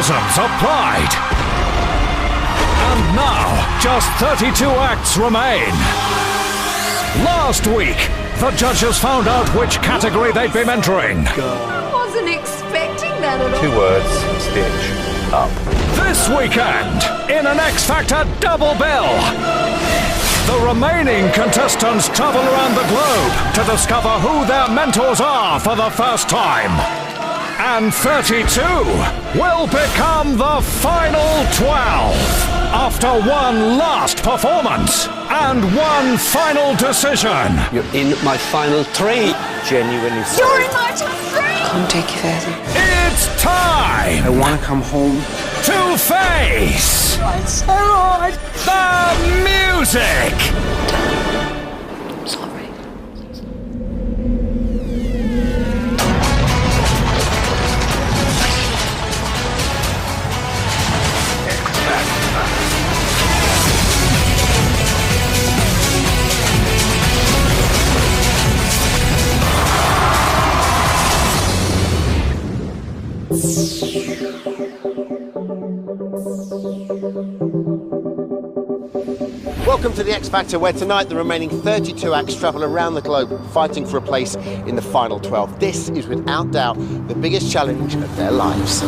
mannerisms applied. And now, just 32 acts remain. Last week, the judges found out which category they'd be mentoring. I wasn't expecting that at all. 2 words, stitch, up. This weekend, in an X Factor double bill, the remaining contestants travel around the globe to discover who their mentors are for the first time. And 32 will become the final 12 after one last performance and one final decision. You're in my final 3. Genuinely sorry. You're in my top 3! Come take you further. It's time I want to come home. to face It's so hard. the music. Sorry. Welcome to the X Factor, where tonight the remaining 32 acts travel around the globe fighting for a place in the final 12. This is without doubt the biggest challenge of their lives.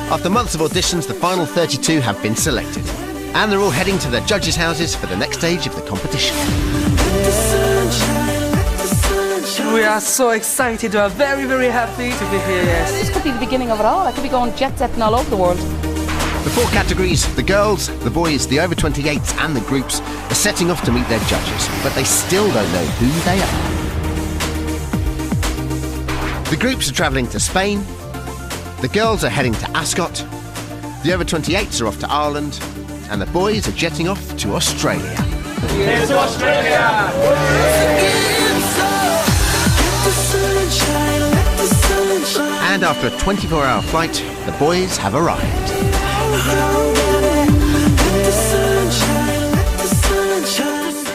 After months of auditions, the final 32 have been selected, and they're all heading to their judges' houses for the next stage of the competition. We are so excited, we are very, very happy to be here, yes. This could be the beginning of it all. I could be going jet-setting all over the world. The 4 categories, the girls, the boys, the over-28s and the groups, are setting off to meet their judges, but they still don't know who they are. The groups are travelling to Spain, the girls are heading to Ascot, the over-28s are off to Ireland, and the boys are jetting off to Australia. Here's to Australia! And after a 24-hour flight, the boys have arrived.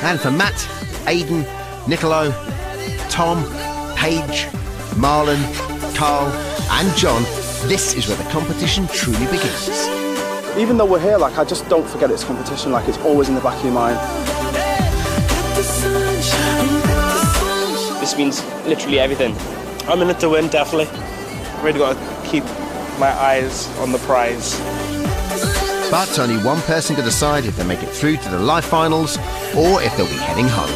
And for Matt, Aidan, Nicolo, Tom, Paige, Marlon, Carl and John, this is where the competition truly begins. Even though we're here, I just don't forget it's competition, it's always in the back of your mind. This means literally everything. I'm in it to win, definitely. Really got to keep my eyes on the prize. But only one person can decide if they make it through to the live finals or if they'll be heading home.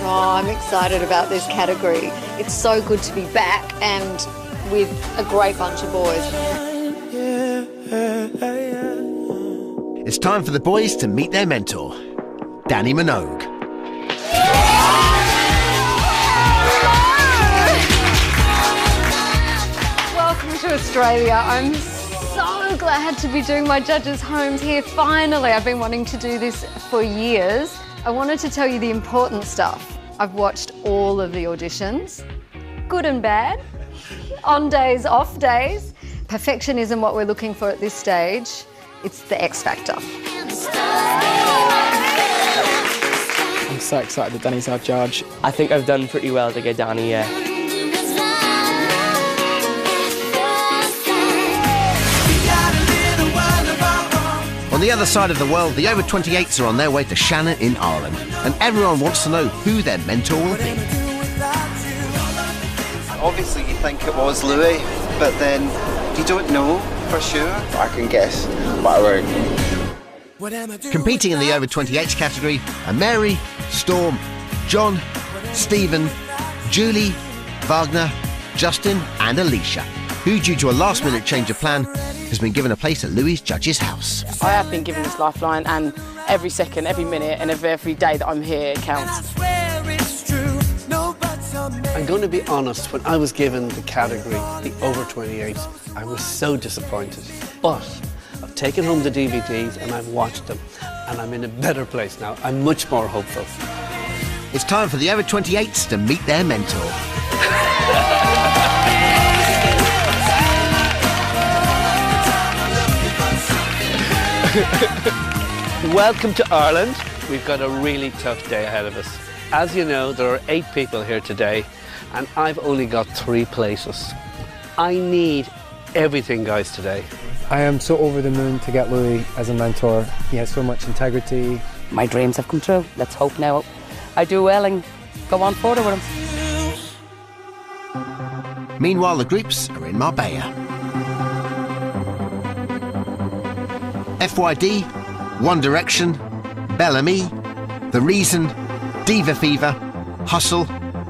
Oh, I'm excited about this category. It's so good to be back and with a great bunch of boys. It's time for the boys to meet their mentor, Dannii Minogue. Welcome to Australia. I'm so glad to be doing my judges' homes here. Finally, I've been wanting to do this for years. I wanted to tell you the important stuff. I've watched all of the auditions, good and bad, on days, off days. Perfection isn't what we're looking for at this stage. It's the X Factor. I'm so excited that Danny's our judge. I think I've done pretty well to get Dannii, yeah. On the other side of the world, the over-28s are on their way to Shannon in Ireland, and everyone wants to know who their mentor will be. Obviously you think it was Louis, but then you don't know for sure. I can guess, but I won't. Competing in the over-28s category are Mary, Storm, John, Stephen, Julie, Wagner, Justin and Alicia, who, due to a last-minute change of plan, has been given a place at Louis' judge's house. I have been given this lifeline, and every second, every minute and every day that I'm here counts. I'm going to be honest, when I was given the category, the over-28s, I was so disappointed. But I've taken home the DVDs and I've watched them, and I'm in a better place now. I'm much more hopeful. It's time for the over-28s to meet their mentor. Welcome to Ireland. We've got a really tough day ahead of us. As you know, there are 8 people here today, and I've only got 3 places. I need everything, guys, today. I am so over the moon to get Louis as a mentor. He has so much integrity. My dreams have come true. Let's hope now I do well and go on further with him. Meanwhile, the groups are in Marbella. FYD, One Direction, Bellamy, The Reason, Diva Fever, Hustle,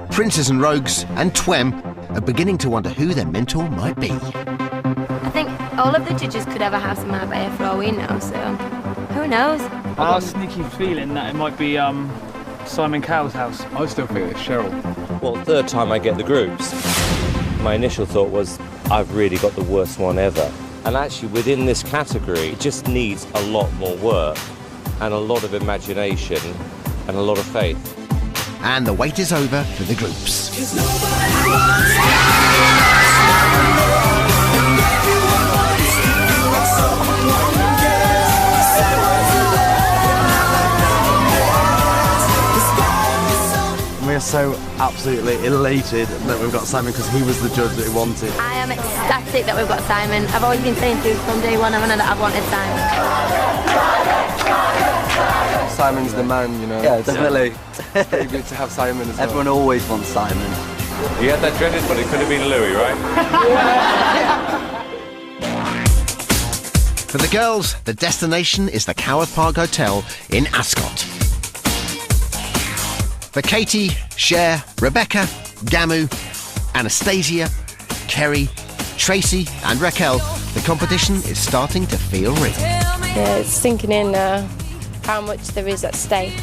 Princes and Rogues and Twem are beginning to wonder who their mentor might be. I think all of the judges could have a house in Marbella for all we know, so who knows? I've got a sneaky feeling that it might be Simon Cowell's house. I still think it's Cheryl. Well, third time I get the groups. My initial thought was, I've really got the worst one ever. And actually, within this category, it just needs a lot more work and a lot of imagination and a lot of faith. And the wait is over for the groups. We're so absolutely elated that we've got Simon because he was the judge that we wanted. I am ecstatic that we've got Simon. I've always been saying to from day one, that I've wanted Simon. Simon's the man, you know. Yeah, definitely. It's pretty good to have Simon as well. Everyone always wants Simon. You had that dreaded, but it could have been Louis, right? For the girls, the destination is the Coworth Park Hotel in Ascot. For Katie, Cher, Rebecca, Gamu, Anastasia, Kerry, Tracy and Raquel, the competition is starting to feel real. Yeah, it's sinking in how much there is at stake.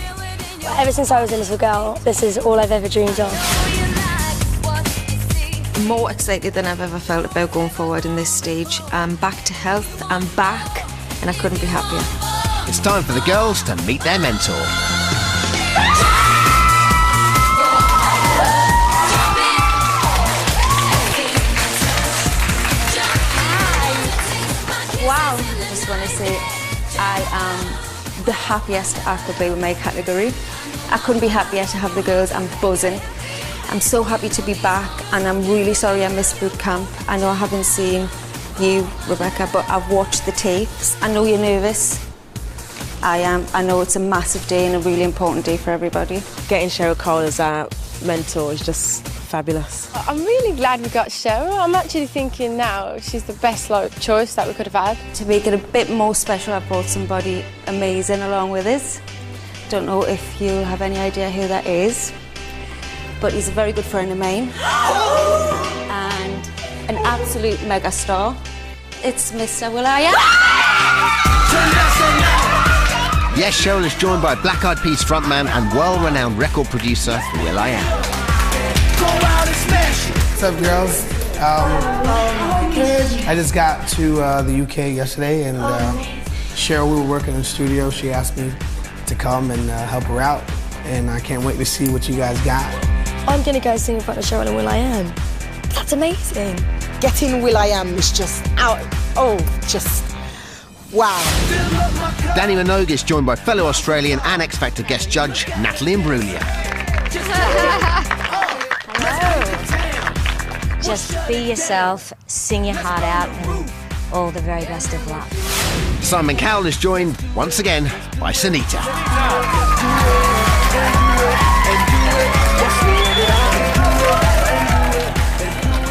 Ever since I was a little girl, this is all I've ever dreamed of. More excited than I've ever felt about going forward in this stage. I'm back to health, I'm back, and I couldn't be happier. It's time for the girls to meet their mentor. Wow, I just want to say I am the happiest I could be with my category. I couldn't be happier to have the girls. I'm buzzing. I'm so happy to be back, and I'm really sorry I missed boot camp. I know I haven't seen you, Rebecca, but I've watched the tapes. I know you're nervous. I am. I know it's a massive day and a really important day for everybody. Getting Cheryl Cole as our mentor is just fabulous. I'm really glad we got Cheryl. I'm actually thinking now she's the best choice that we could have had. To make it a bit more special, I brought somebody amazing along with us. Don't know if you have any idea who that is, but he's a very good friend of mine and an absolute mega star. It's Mr. will.i.am. Yes, Cheryl is joined by Black Eyed Peas frontman and well-renowned record producer will.i.am. What's up, girls? I just got to the UK yesterday, and Cheryl, we were working in the studio. She asked me to come and help her out, and I can't wait to see what you guys got. I'm going to go sing in front of Cheryl and will.i.am. That's amazing. Getting will.i.am is just out. Oh, just wow. Danny Minogue is joined by fellow Australian and X Factor guest judge Natalie Imbruglia. Just be yourself, sing your heart out, and all the very best of luck. Simon Cowell is joined once again by Sunita.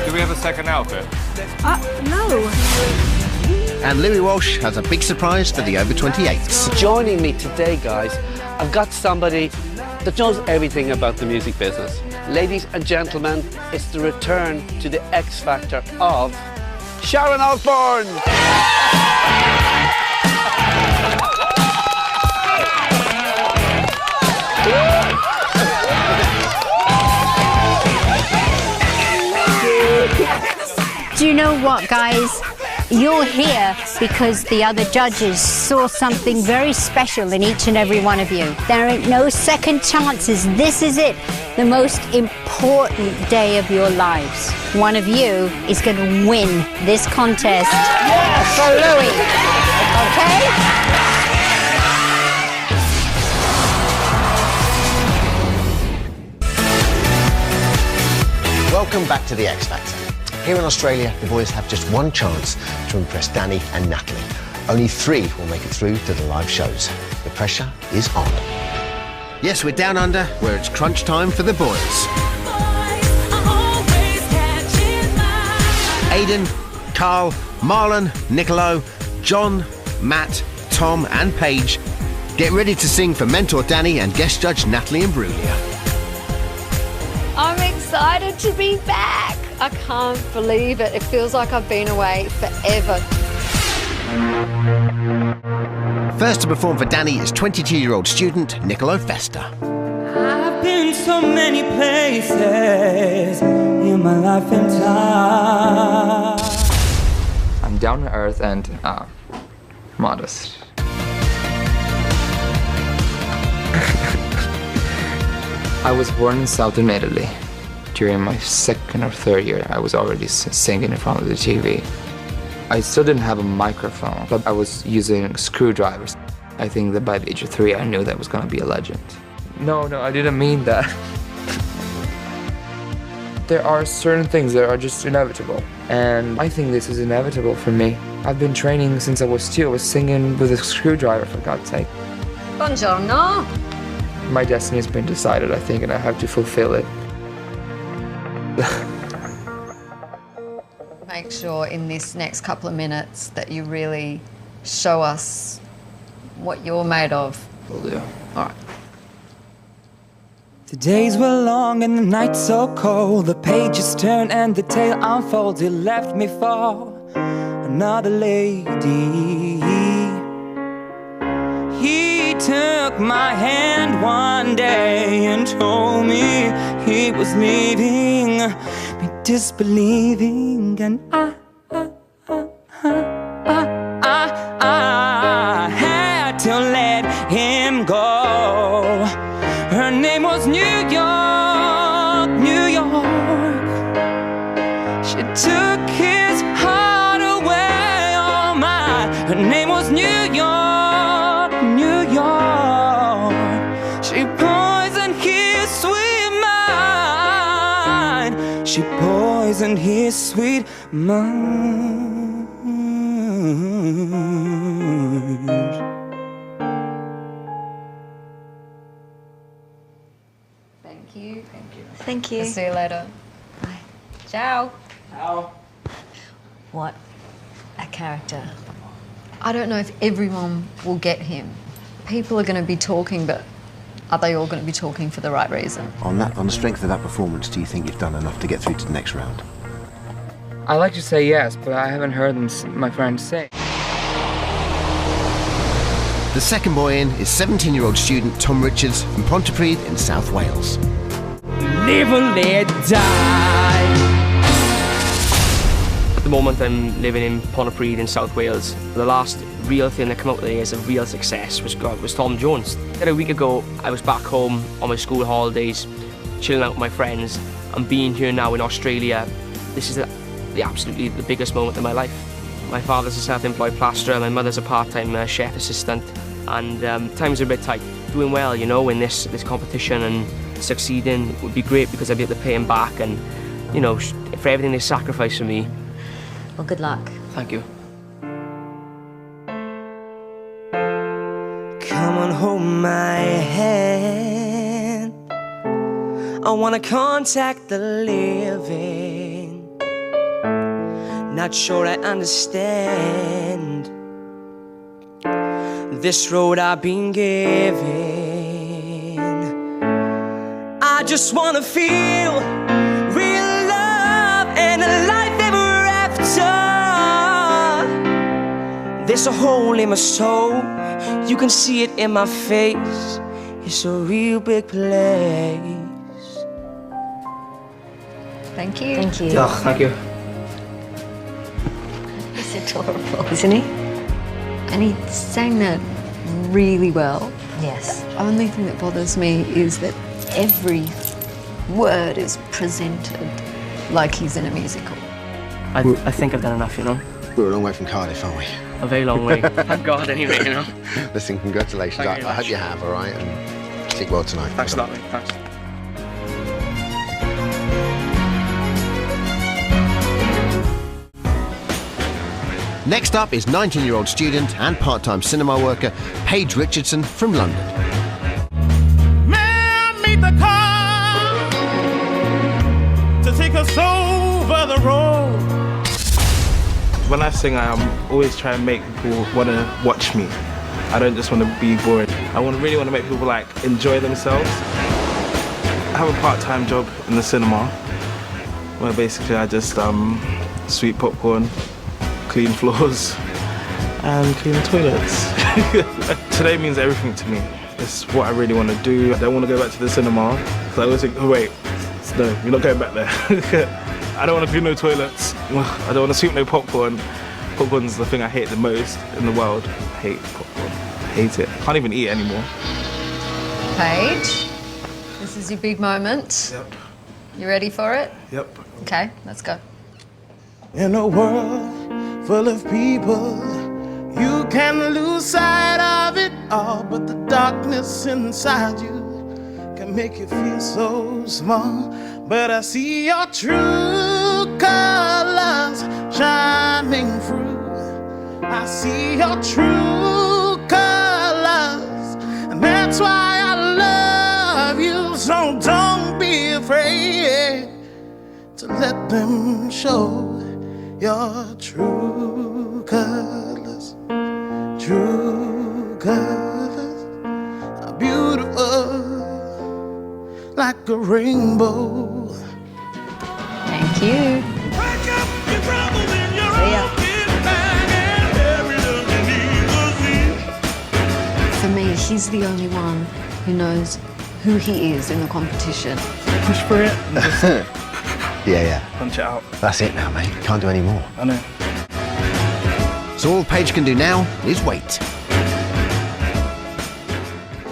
Do we have a second outfit? No. And Louis Walsh has a big surprise for the over-28s. Joining me today, guys, I've got somebody that knows everything about the music business. Ladies and gentlemen, it's the return to the X Factor of Sharon Osbourne! Do you know what, guys? You're here because the other judges saw something very special in each and every one of you. There ain't no second chances. This is it. The most important day of your lives. One of you is going to win this contest for Louis. Okay? Welcome back to the X Factor. Here in Australia, the boys have just one chance to impress Danny and Natalie. Only 3 will make it through to the live shows. The pressure is on. Yes, we're down under, where it's crunch time for the boys. Aidan, Carl, Marlon, Nicolo, John, Matt, Tom and Paige get ready to sing for mentor Danny and guest judge Natalie Imbruglia. I'm excited to be back. I can't believe it. It feels like I've been away forever. First to perform for Danny is 22-year-old student Nicolo Festa. I've been so many places in my life and time. I'm down to earth and modest. I was born in southern Italy. During my 2nd or 3rd year, I was already singing in front of the TV. I still didn't have a microphone, but I was using screwdrivers. I think that by the age of 3, I knew that I was gonna be a legend. No, I didn't mean that. There are certain things that are just inevitable, and I think this is inevitable for me. I've been training since I was 2. I was singing with a screwdriver, for God's sake. Buongiorno. My destiny has been decided, I think, and I have to fulfill it. Make sure in this next couple of minutes that you really show us what you're made of. Will do. All right. The days were long and the nights so cold. The pages turned and the tale unfolds. It left me for another lady. He took my hand one day and told me he was leaving, me disbelieving, and I had to let him go. Her name was New York, New York. She took his heart away, oh my. Her name was New York, New York. She poisoned his sweet mind. She poisoned his sweet mind. Thank you. Thank you. I'll see you later. Bye. Ciao. Ciao. What a character. I don't know if everyone will get him. People are going to be talking, but are they all going to be talking for the right reason? On the strength of that performance, do you think you've done enough to get through to the next round? I like to say yes, but I haven't heard my friends say. The second boy in is 17-year-old student Tom Richards from Pontypridd in South Wales. Live or let die. At the moment I'm living in Pontypridd in South Wales. The last real thing that came out of there as a real success was Tom Jones. A week ago I was back home on my school holidays, chilling out with my friends, and being here now in Australia, this is absolutely the biggest moment of my life. My father's a self-employed plasterer, my mother's a part-time chef assistant, and times are a bit tight. Doing well, you know, in this competition and succeeding would be great because I'd be able to pay him back and, you know, for everything they sacrificed for me. Well, good luck. Thank you. Come on, hold my hand. I wanna contact the living. Not sure I understand this road I've been given. I just wanna feel real love and a life ever after. There's a hole in my soul, you can see it in my face. It's a real big place. Thank you. Thank you. Oh, thank you. He's adorable, isn't he? And he sang that really well. Yes. The only thing that bothers me is that every word is presented like he's in a musical. I think I've done enough, you know. We're a long way from Cardiff, aren't we? A very long way. Thank God, anyway, you know. Listen, congratulations. Thank you I hope you have, all right? And sleep well tonight. Thanks a lot, mate. Thanks. Next up is 19-year-old student and part-time cinema worker Paige Richardson from London. May I meet the car to take us over the road? When I sing, I'm always trying to make people want to watch me. I don't just want to be bored. I really want to make people like enjoy themselves. I have a part-time job in the cinema where basically I just sweep popcorn, clean floors and clean toilets. Today means everything to me. It's what I really want to do. I don't want to go back to the cinema because I always think, oh wait, no, you're not going back there. I don't want to clean no toilets. I don't want to sweep no popcorn. Popcorn's the thing I hate the most in the world. I hate popcorn. I hate it. I can't even eat it anymore. Paige, this is your big moment. Yep. You ready for it? Yep. Okay, let's go. In a world full of people, you can lose sight of it all, but the darkness inside you can make you feel so small. But I see your true colors shining through. I see your true colors, and that's why I love you. So don't be afraid to let them show your true colors. True colors are beautiful like a rainbow. Thank you. See ya. For me, he's the only one who knows who he is in the competition. Push for it. Yeah. Punch it out. That's it now, mate. Can't do any more. I know. So all Paige can do now is wait.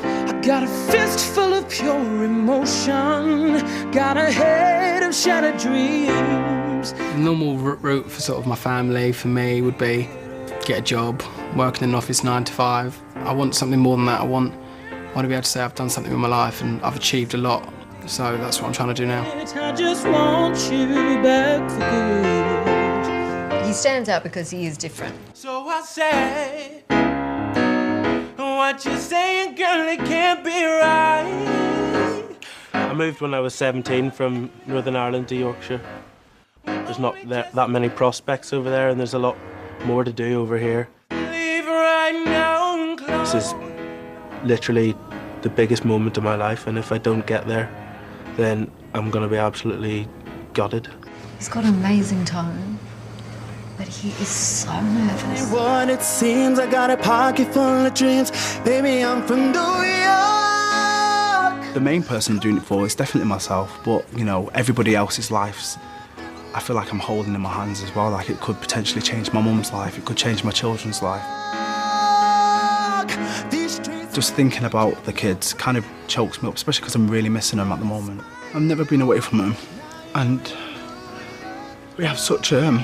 I got a fist full of pure emotion, got a head of shattered dreams. The normal route for sort of my family, for me, would be get a job, work in an office 9 to 5. I want something more than that. I want to be able to say I've done something with my life and I've achieved a lot. So that's what I'm trying to do now. I just want you back for good. He stands out because he is different. So I say, what you saying, girl, it can't be right. I moved when I was 17 from Northern Ireland to Yorkshire. There's not that many prospects over there, and there's a lot more to do over here. Leave right now. This is literally the biggest moment of my life, and if I don't get there, then I'm going to be absolutely gutted. He's got an amazing tone, but he is so nervous. What it seems, I got a pocket full of dreams. Baby, I'm from New York. The main person I'm doing it for is definitely myself, but, you know, everybody else's lives, I feel like I'm holding in my hands as well. Like, it could potentially change my mum's life, it could change my children's life. Just thinking about the kids kind of chokes me up, especially because I'm really missing them at the moment. I've never been away from them, and we have such a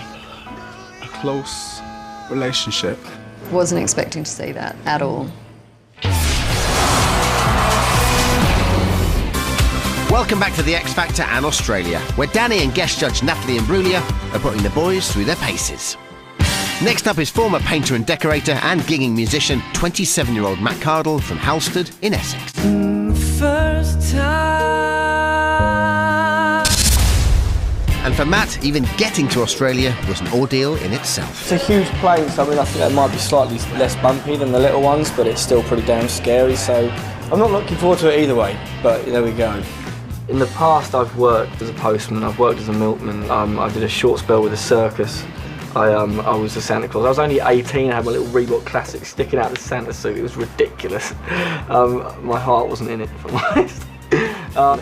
close relationship. Wasn't expecting to see that at all. Welcome back to The X Factor and Australia, where Danny and guest judge Natalie Imbruglia are putting the boys through their paces. Next up is former painter and decorator and gigging musician, 27-year-old Matt Cardle from Halstead in Essex. First time. And for Matt, even getting to Australia was an ordeal in itself. It's a huge place. I mean, I think it might be slightly less bumpy than the little ones, but it's still pretty damn scary, so I'm not looking forward to it either way, but there we go. In the past, I've worked as a postman, I've worked as a milkman, I did a short spell with a circus. I was a Santa Claus. I was only 18, I had my little Reebok Classic sticking out of the Santa suit. It was ridiculous. My heart wasn't in it, if I'm honest.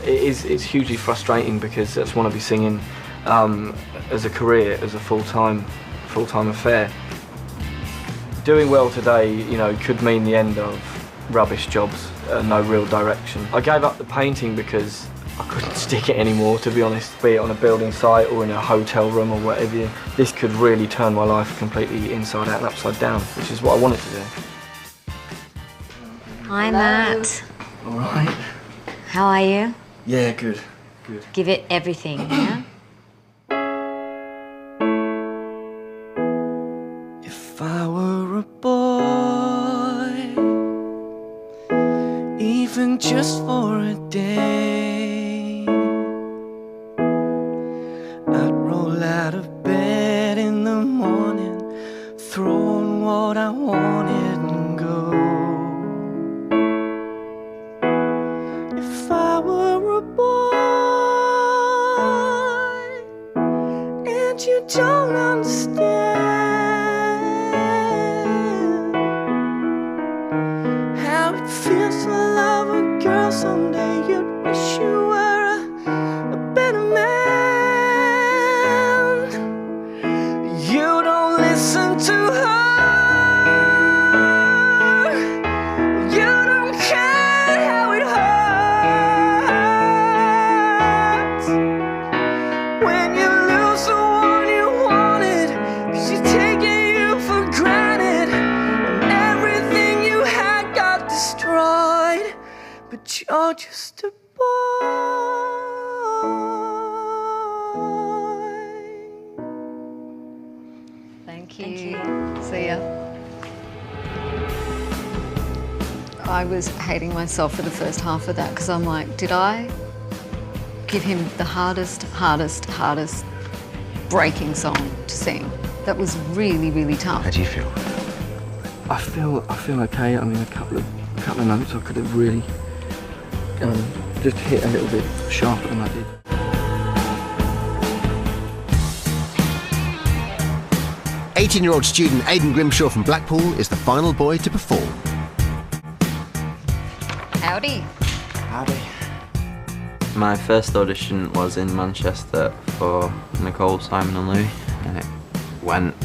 It's hugely frustrating because I just want to be singing as a career, as a full-time affair. Doing well today, you know, could mean the end of rubbish jobs, no real direction. I gave up the painting because I couldn't stick it anymore, to be honest, be it on a building site or in a hotel room or whatever. This could really turn my life completely inside out and upside down, which is what I wanted to do. Hi, Matt. All right. How are you? Yeah, good. Give it everything, yeah? just for a day. I'd roll out of bed in the morning, throw on what I wanted and go. If I were a boy and you don't understand how it feels to love a girl, someday you'd wish you were a better man. You don't listen to her, you don't care how it hurts when you lose the one you wanted, 'cause she's taking you for granted, and everything you had got destroyed, but you're just a boy. Thank you. See ya. I was hating myself for the first half of that because I'm like, did I give him the hardest breaking song to sing? That was really, really tough. How do you feel? I feel okay. I mean, a couple of notes I could have really just hit a little bit sharper than I did. "18-year-old student Aidan Grimshaw from Blackpool is the final boy to perform. Howdy. Howdy. My first audition was in Manchester for Nicole, Simon and Louis, and it went,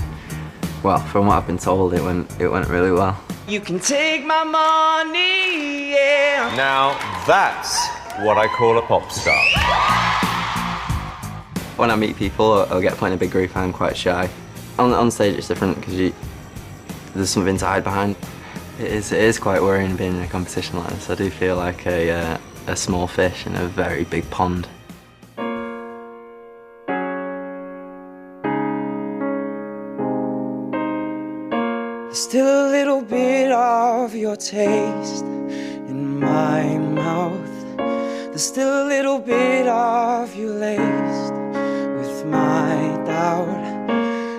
well, from what I've been told, it went really well. You can take my money, yeah. Now, that's what I call a pop star. When I meet people or get put in a big group, I'm quite shy. On stage it's different because there's something to hide behind. It is quite worrying being in a competition like this. I do feel like a small fish in a very big pond. There's still a little bit of your taste in my mouth. There's still a little bit of you laced with my doubt.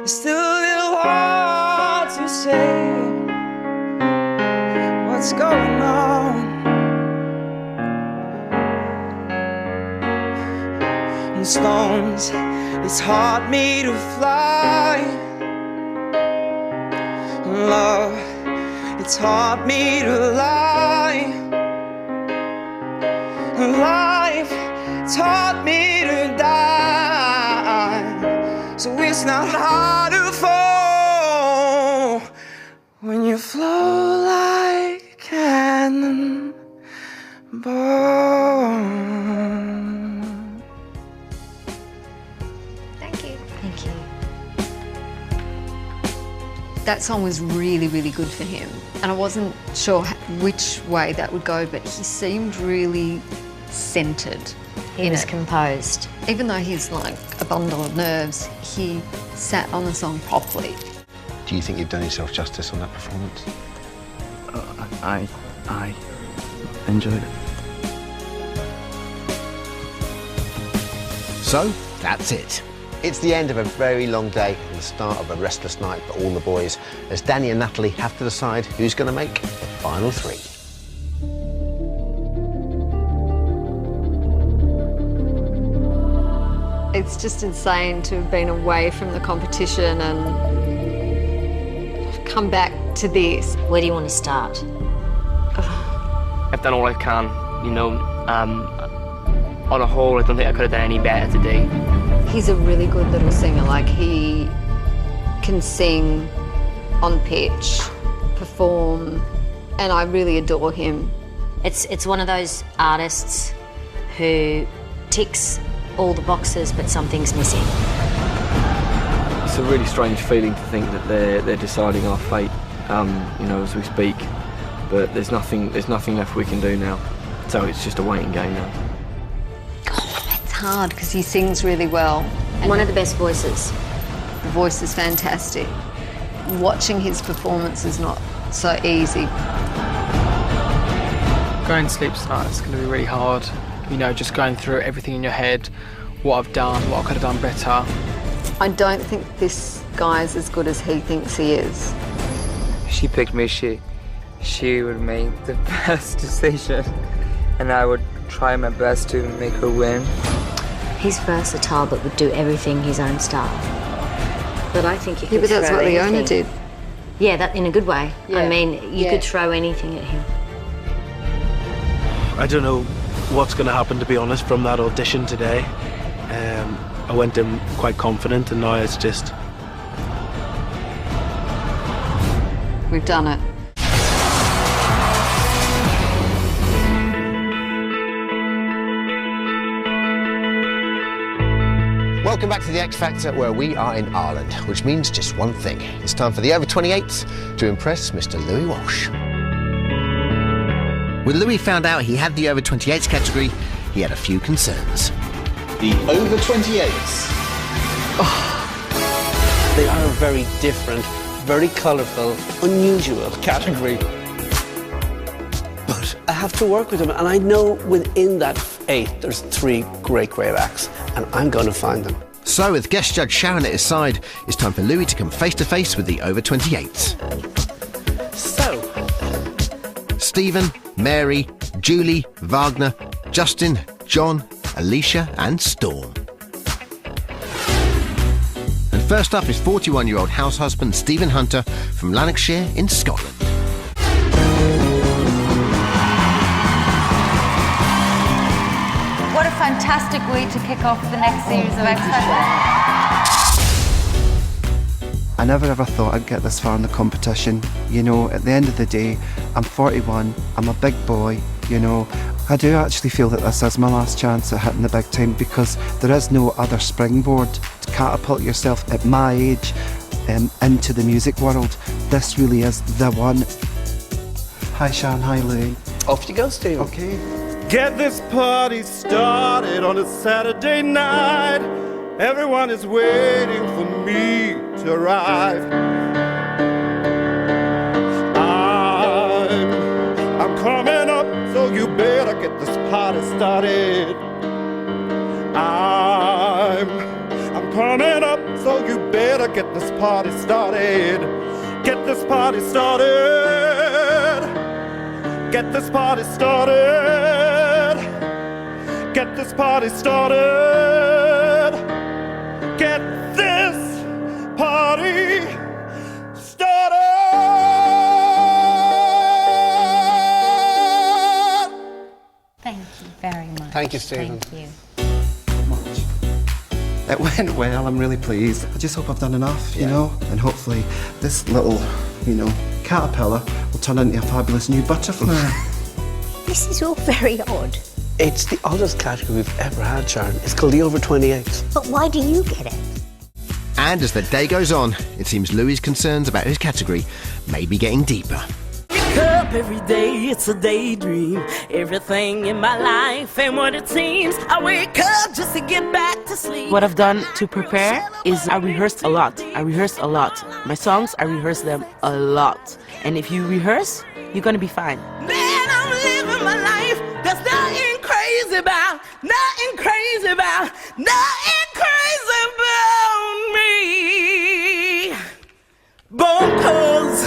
It's still a little hard to say what's going on. And stones, it's hard me to fly. And love, it's hard me to lie. And life, it's hard me to die. So it's not hard to fall when you flow like a cannonball. Thank you. Thank you. That song was really, really good for him. And I wasn't sure which way that would go, but he seemed really centred. He was composed. Even though he's like a bundle of nerves, he sat on the song properly. Do you think you've done yourself justice on that performance? I enjoyed it. So, that's it. It's the end of a very long day and the start of a restless night for all the boys, as Danny and Natalie have to decide who's going to make the final three. It's just insane to have been away from the competition and come back to this. Where do you want to start? I've done all I can, you know. On a whole, I don't think I could have done any better today. He's a really good little singer. Like, he can sing on pitch, perform, and I really adore him. It's one of those artists who ticks all the boxes, but something's missing. It's a really strange feeling to think that they're deciding our fate, you know, as we speak. But there's nothing left we can do now. So it's just a waiting game now. It's hard because he sings really well. And one of the best voices. The voice is fantastic. Watching his performance is not so easy. Going to sleep tonight is going to be really hard. You know, just going through everything in your head, what I've done, what I could have done better. I don't think this guy's as good as he thinks he is. She picked me. She would make the best decision, and I would try my best to make her win. He's versatile, but would do everything his own style. But I think you could but that's throw what anything. Leona did. Yeah, that in a good way. Yeah. I mean, you could throw anything at him. I don't know what's going to happen, to be honest, from that audition today. I went in quite confident, and now it's just... We've done it. Welcome back to the X Factor, where we are in Ireland, which means just one thing. It's time for the over-28s to impress Mr. Louis Walsh. When Louis found out he had the over-28s category, he had a few concerns. The over-28s. They are a very different, very colourful, unusual category. But I have to work with them, and I know within that 8 there's 3 great acts, and I'm going to find them. So, with guest judge Sharon at his side, it's time for Louis to come face-to-face with the over-28s. So... Stephen, Mary, Julie, Wagner, Justin, John, Alicia and Storm. And first up is 41-year-old house husband Stephen Hunter from Lanarkshire in Scotland. What a fantastic way to kick off the next series of X Factor. I never ever thought I'd get this far in the competition. You know, at the end of the day, I'm 41, I'm a big boy, you know. I do actually feel that this is my last chance at hitting the big time because there is no other springboard to catapult yourself at my age into the music world. This really is the one. Hi Sharon, hi Louis. Off you go, Steve. Okay. Get this party started on a Saturday night. Everyone is waiting for me to arrive. I'm coming up, so you better get this party started. I'm coming up, so you better get this party started. Get this party started. Get this party started. Get this party started. Get this party started. Thank you very much. Thank you, Stephen. Thank you. It went well, I'm really pleased. I just hope I've done enough, you know, and hopefully this little, you know, caterpillar will turn into a fabulous new butterfly. This is all very odd. It's the oddest category we've ever had, Sharon. It's called the over-28s. But why do you get it? And as the day goes on, it seems Louis' concerns about his category may be getting deeper. Wake up every day, it's a daydream. Everything in my life ain't what it seems. I wake up just to get back to sleep. What I've done to prepare is I rehearsed a lot. My songs, I rehearse them a lot. And if you rehearse, you're gonna be fine. Man, I'm living my life. There's nothing crazy about, nothing crazy about, nothing crazy about me. Bonkers.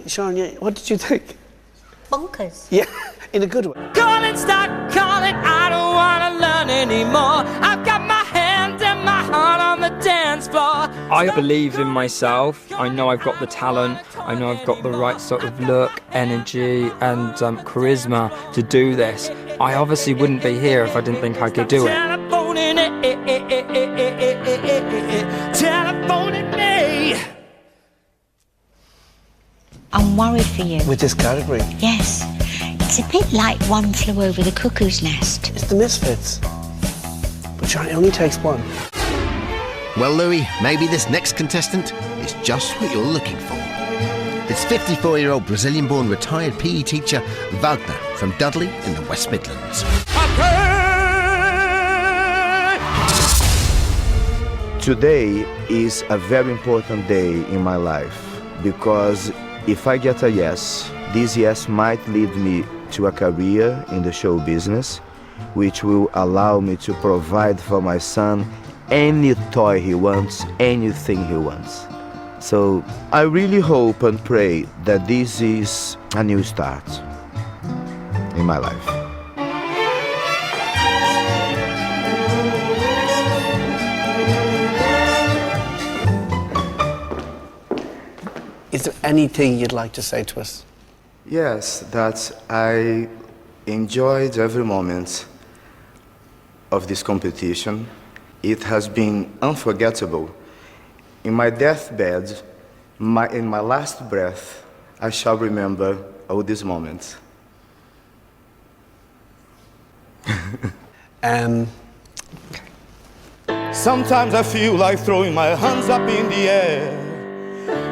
Sharon, what did you think? Bonkers. Yeah, in a good way. Call it, stop calling, I don't wanna learn anymore. I've got my hand and my heart on the dance floor. I believe in myself. I know I've got the talent. I know I've got the right sort of look, energy and charisma to do this. I obviously wouldn't be here if I didn't think I could do it. Telephoning me. I'm worried for you. With this category? Yes. It's a bit like One Flew Over the Cuckoo's Nest. It's the Misfits. But Sharon, it only takes one. Well, Louis, maybe this next contestant is just what you're looking for. It's 54-year-old Brazilian-born retired PE teacher Wagner from Dudley in the West Midlands. Today is a very important day in my life because if I get a yes, this yes might lead me to a career in the show business, which will allow me to provide for my son any toy he wants, anything he wants. So I really hope and pray that this is a new start in my life. Is there anything you'd like to say to us? Yes, that I enjoyed every moment of this competition. It has been unforgettable. In my deathbed, in my last breath, I shall remember all these moments. Sometimes I feel like throwing my hands up in the air,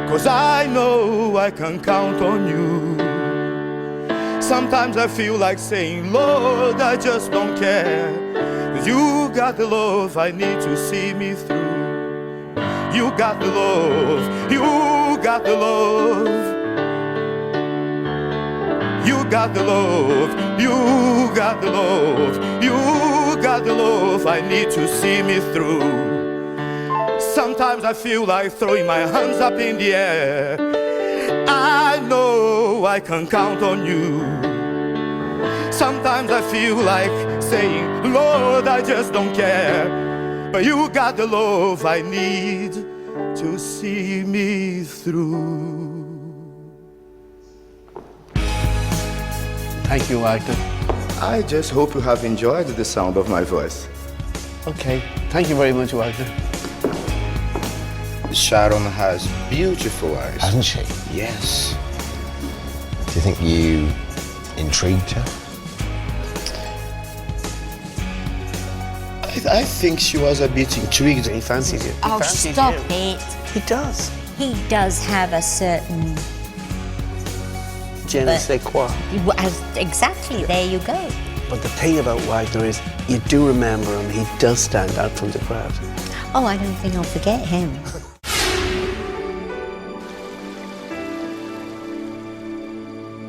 'cause I know I can count on you. Sometimes I feel like saying, Lord, I just don't care, 'cause you got the love I need to see me through. You got the love, you got the love. You got the love, you got the love. You got the love I need to see me through. Sometimes I feel like throwing my hands up in the air. I know I can count on you. Sometimes I feel like saying, Lord, I just don't care, but you got the love I need to see me through. Thank you, Wagner. I just hope you have enjoyed the sound of my voice. Okay, thank you very much, Wagner. Sharon has beautiful eyes. Hasn't she? Yes. Do you think you intrigued her? I think she was a bit intrigued. He fancies you. Oh, stop it. He does. He does have a certain... Je ne sais quoi. Exactly, there you go. But the thing about Wagner is, you do remember him. He does stand out from the crowd. Oh, I don't think I'll forget him.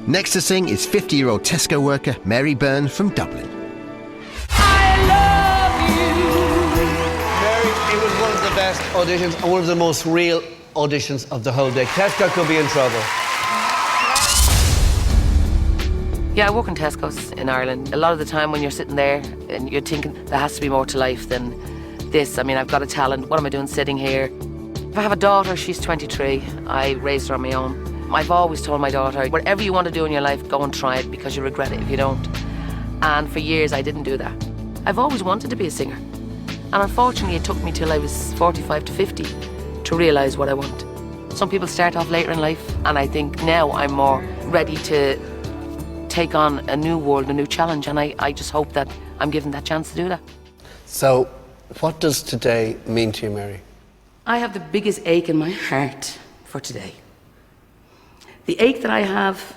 Next to sing is 50-year-old Tesco worker Mary Byrne from Dublin. Mary, it was one of the best auditions and one of the most real auditions of the whole day. Tesco could be in trouble. Yeah, I work in Tesco's in Ireland. A lot of the time when you're sitting there and you're thinking there has to be more to life than this. I mean, I've got a talent. What am I doing sitting here? If I have a daughter, she's 23. I raised her on my own. I've always told my daughter, whatever you want to do in your life, go and try it because you regret it if you don't. And for years, I didn't do that. I've always wanted to be a singer. And unfortunately, it took me till I was 45 to 50 to realise what I want. Some people start off later in life, and I think now I'm more ready to take on a new world, a new challenge, and I just hope that I'm given that chance to do that. So, what does today mean to you, Mary? I have the biggest ache in my heart for today. The ache that I have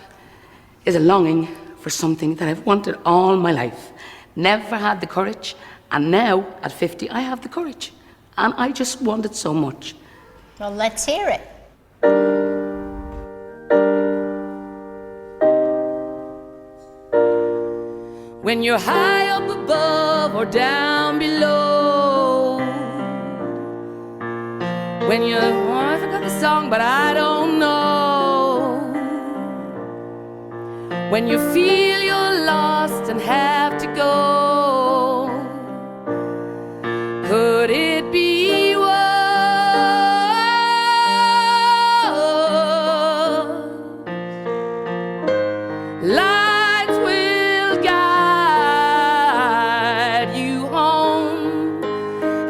is a longing for something that I've wanted all my life. Never had the courage, and now, at 50, I have the courage. And I just want it so much. Well, let's hear it. When you're high up above or down below. When you're, oh, I forgot the song, but I don't know. When you feel you're lost and have to go. Could it be what lights will guide you home,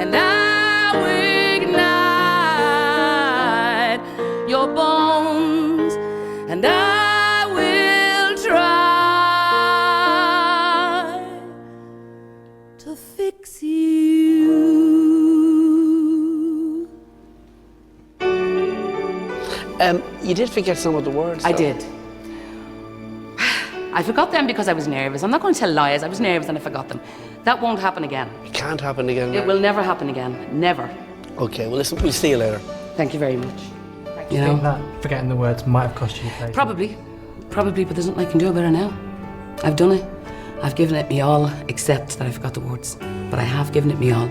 and I will ignite your bones, and I will try to fix you. You did forget some of the words. I though. did. I forgot them because I was nervous. I'm not going to tell lies. I was nervous and I forgot them. That won't happen again. It can't happen again. It Mary. will never happen again. Never. Okay, well listen, we'll see you later. Thank you very much. Do you think that forgetting the words might have cost you the place? Probably, but there's nothing I can do about it now. I've done it. I've given it me all, except that I forgot the words. But I have given it me all.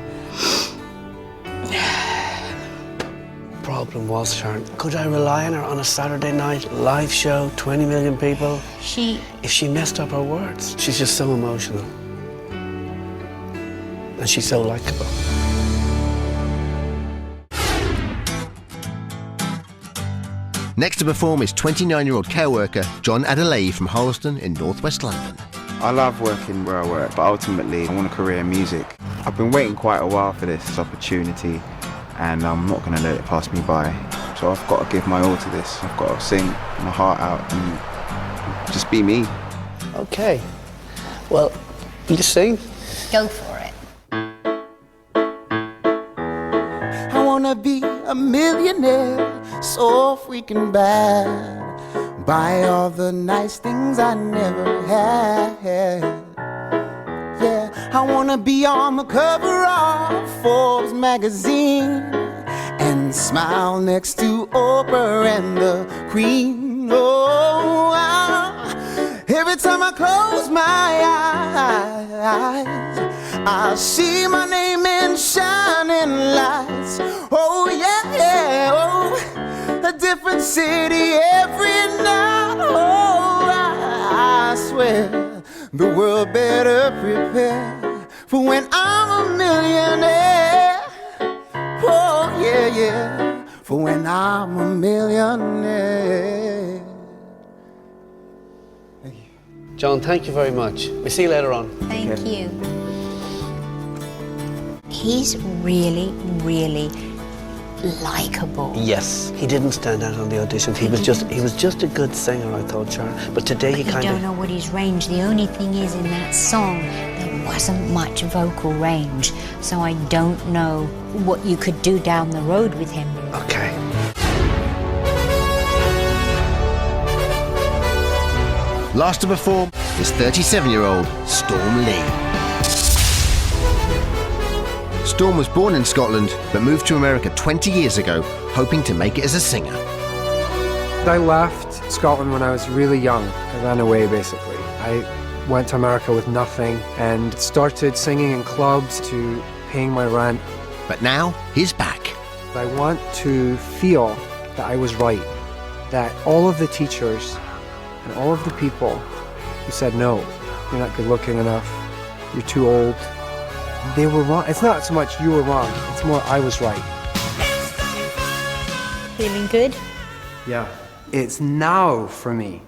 Problem was, Sharon, could I rely on her on a Saturday night live show, 20 million people? If she messed up her words, she's just so emotional. And she's so likeable. Next to perform is 29-year-old care worker John Adelaide from Harleston in northwest London. I love working where I work, but ultimately I want a career in music. I've been waiting quite a while for this opportunity, and I'm not going to let it pass me by. So I've got to give my all to this. I've got to sing my heart out and just be me. Okay. Well, you sing? Go for it. I wanna be a millionaire, so freaking bad. Buy all the nice things I never had. Yeah, I wanna be on the cover of Forbes magazine and smile next to Oprah and the Queen. Oh, every time I close my eyes, I see my name in shining lights. Oh yeah, oh, a different city every night. Oh, I swear the world better prepare for when I'm a millionaire. Oh yeah, yeah, for when I'm a millionaire. John, thank you very much. We'll see you later on. Thank you. He's really, really likeable. Yes, he didn't stand out on the audition. He was just a good singer, I thought, Sharon. But today he kind You of... don't know what his range. The only thing is, in that song, there wasn't much vocal range. So I don't know what you could do down the road with him. Okay. Last to perform is 37-year-old Storm Lee. Storm was born in Scotland but moved to America 20 years ago, hoping to make it as a singer. I left Scotland when I was really young. I ran away, basically. I went to America with nothing and started singing in clubs to paying my rent. But now he's back. I want to feel that I was right, that all of the teachers and all of the people who said, no, you're not good looking enough, you're too old, they were wrong. It's not so much you were wrong, it's more I was right. Feeling good? Yeah. It's now for me.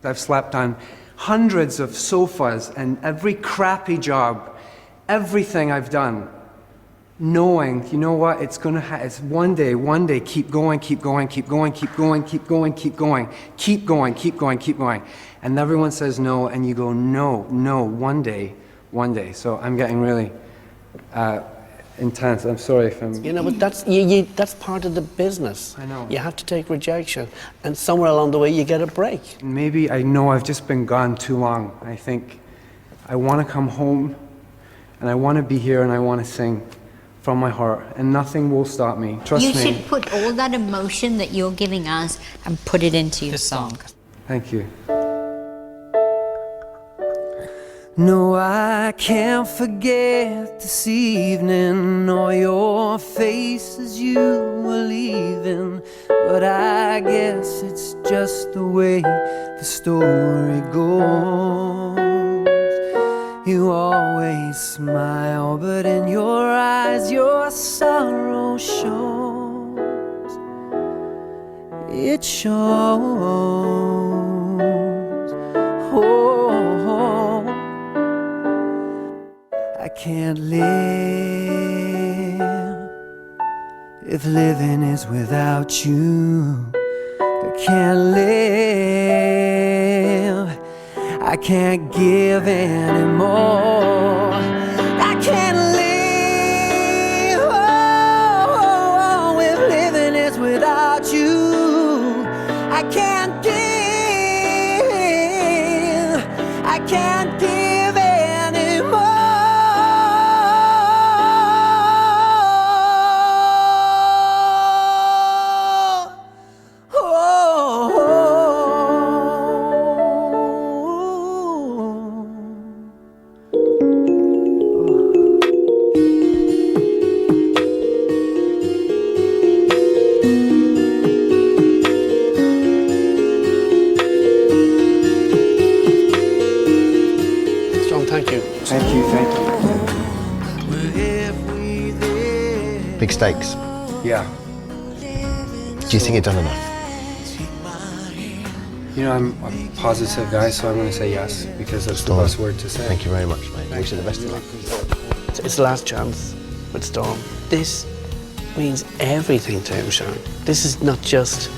I've slept on hundreds of sofas and every crappy job, everything I've done, knowing, you know what, it's gonna it's one day, keep going, keep going, keep going, keep going, keep going, keep going, keep going, keep going, keep going. And everyone says no, and you go, no, one day. So I'm getting really intense. I'm sorry if I'm... You know, but that's part of the business. I know. You have to take rejection, and somewhere along the way you get a break. Maybe I know I've just been gone too long. I think I want to come home, and I want to be here, and I want to sing from my heart, and nothing will stop me. Trust me. You should put all that emotion that you're giving us and put it into your song. Thank you. No, I can't forget this evening or your face as you were leaving, but I guess it's just the way the story goes. You always smile, but in your eyes your sorrow shows. It shows. I can't live if living is without you. I can't live, I can't give anymore. I can't live if living is without you. I can't give, I can't give anymore. Big stakes. Yeah. Do you think you've done enough? You know, I'm a positive guy, so I'm going to say yes, because that's the best word to say. Thank you very much, mate. I wish you the best of luck. It's the last chance with Storm. This means everything to him, Sharon. This is not just...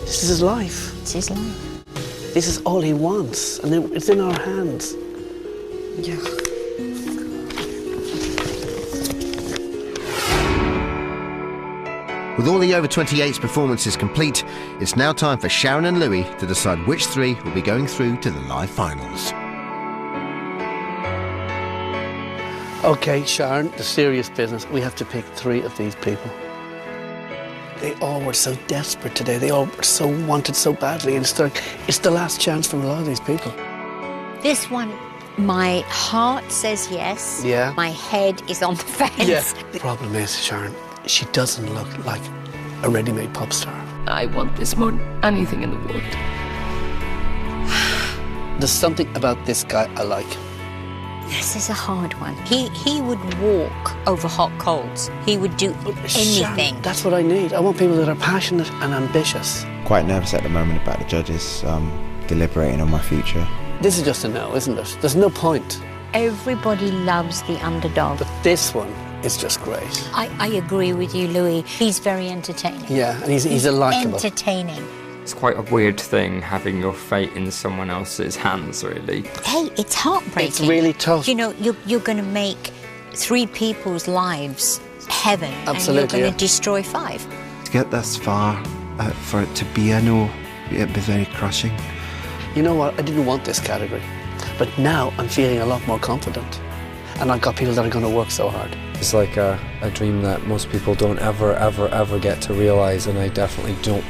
This is his life. It's his life. This is all he wants, and it's in our hands. Yeah. With all the over-28s performances complete, it's now time for Sharon and Louis to decide which three will be going through to the live finals. Okay, Sharon, the serious business. We have to pick 3 of these people. They all were so desperate today. They all were so wanted so badly. And it's the last chance for a lot of these people. This one, my heart says yes. Yeah. My head is on the fence. Yeah. The problem is, Sharon, she doesn't look like a ready-made pop star. I want this more than anything in the world. There's something about this guy I like. This is a hard one. He would walk over hot coals. He would do anything. Sharon, that's what I need. I want people that are passionate and ambitious. Quite nervous at the moment about the judges deliberating on my future. This is just a no, isn't it? There's no point. Everybody loves the underdog. But this one is just great. I agree with you, Louis. He's very entertaining. Yeah, and he's a likeable. Entertaining. It's quite a weird thing having your fate in someone else's hands, really. Hey, it's heartbreaking. It's really tough. You know, you're going to make 3 people's lives heaven. Absolutely, and you're going to destroy 5. To get this far, for it to be a no, it'd be very crushing. You know what? I didn't want this category. But now I'm feeling a lot more confident. And I've got people that are going to work so hard. It's like a dream that most people don't ever get to realise, and I definitely don't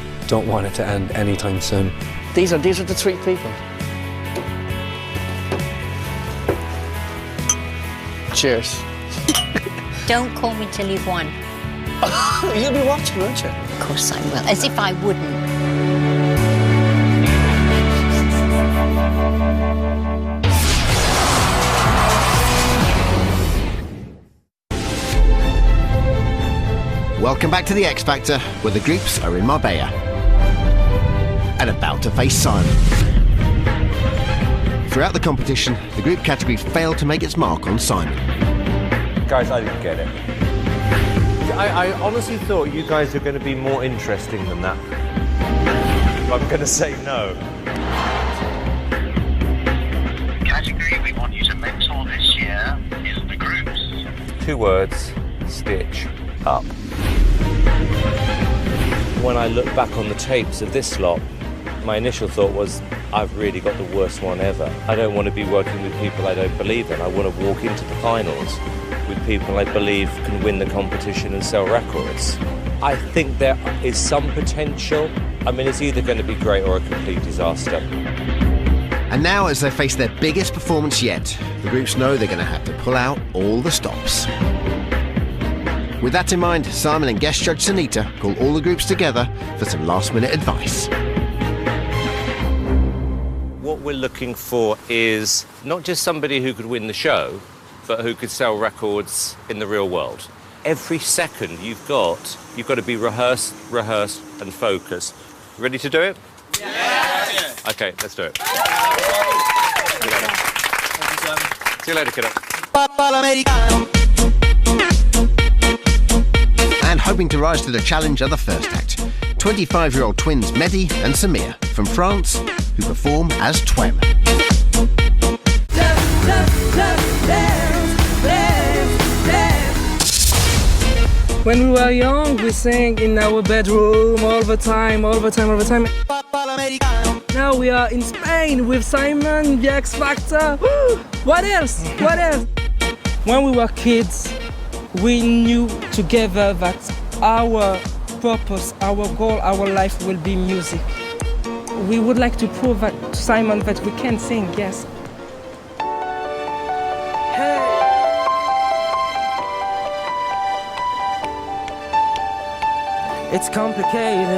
want it to end anytime soon. These are the 3 people. Cheers. Don't call me till you've won. You'll be watching, won't you? Of course I will. As if I wouldn't. Welcome back to the X Factor, where the groups are in Marbella and about to face Simon. Throughout the competition, the group category failed to make its mark on Simon. Guys, I didn't get it. I honestly thought you guys were going to be more interesting than that. I'm going to say no. The category we want you to mentor this year is the groups. 2 words, stitch up. When I look back on the tapes of this lot, my initial thought was, I've really got the worst one ever. I don't want to be working with people I don't believe in. I want to walk into the finals with people I believe can win the competition and sell records. I think there is some potential. I mean, it's either going to be great or a complete disaster. And now, as they face their biggest performance yet, the groups know they're going to have to pull out all the stops. With that in mind, Simon and guest judge Sunita call all the groups together for some last-minute advice. What we're looking for is not just somebody who could win the show, but who could sell records in the real world. Every second you've got to be rehearsed, and focused. Ready to do it? Yeah! Okay, let's do it. See you later, kiddo. And hoping to rise to the challenge are the first act. 25-year-old twins Mehdi and Samir from France, who perform as Twem. When we were young, we sang in our bedroom all the time. Now we are in Spain with Simon, the X Factor. Woo! What else? When we were kids, we knew together that our purpose, our goal, our life will be music. We would like to prove to Simon that we can sing, yes. It's complicated,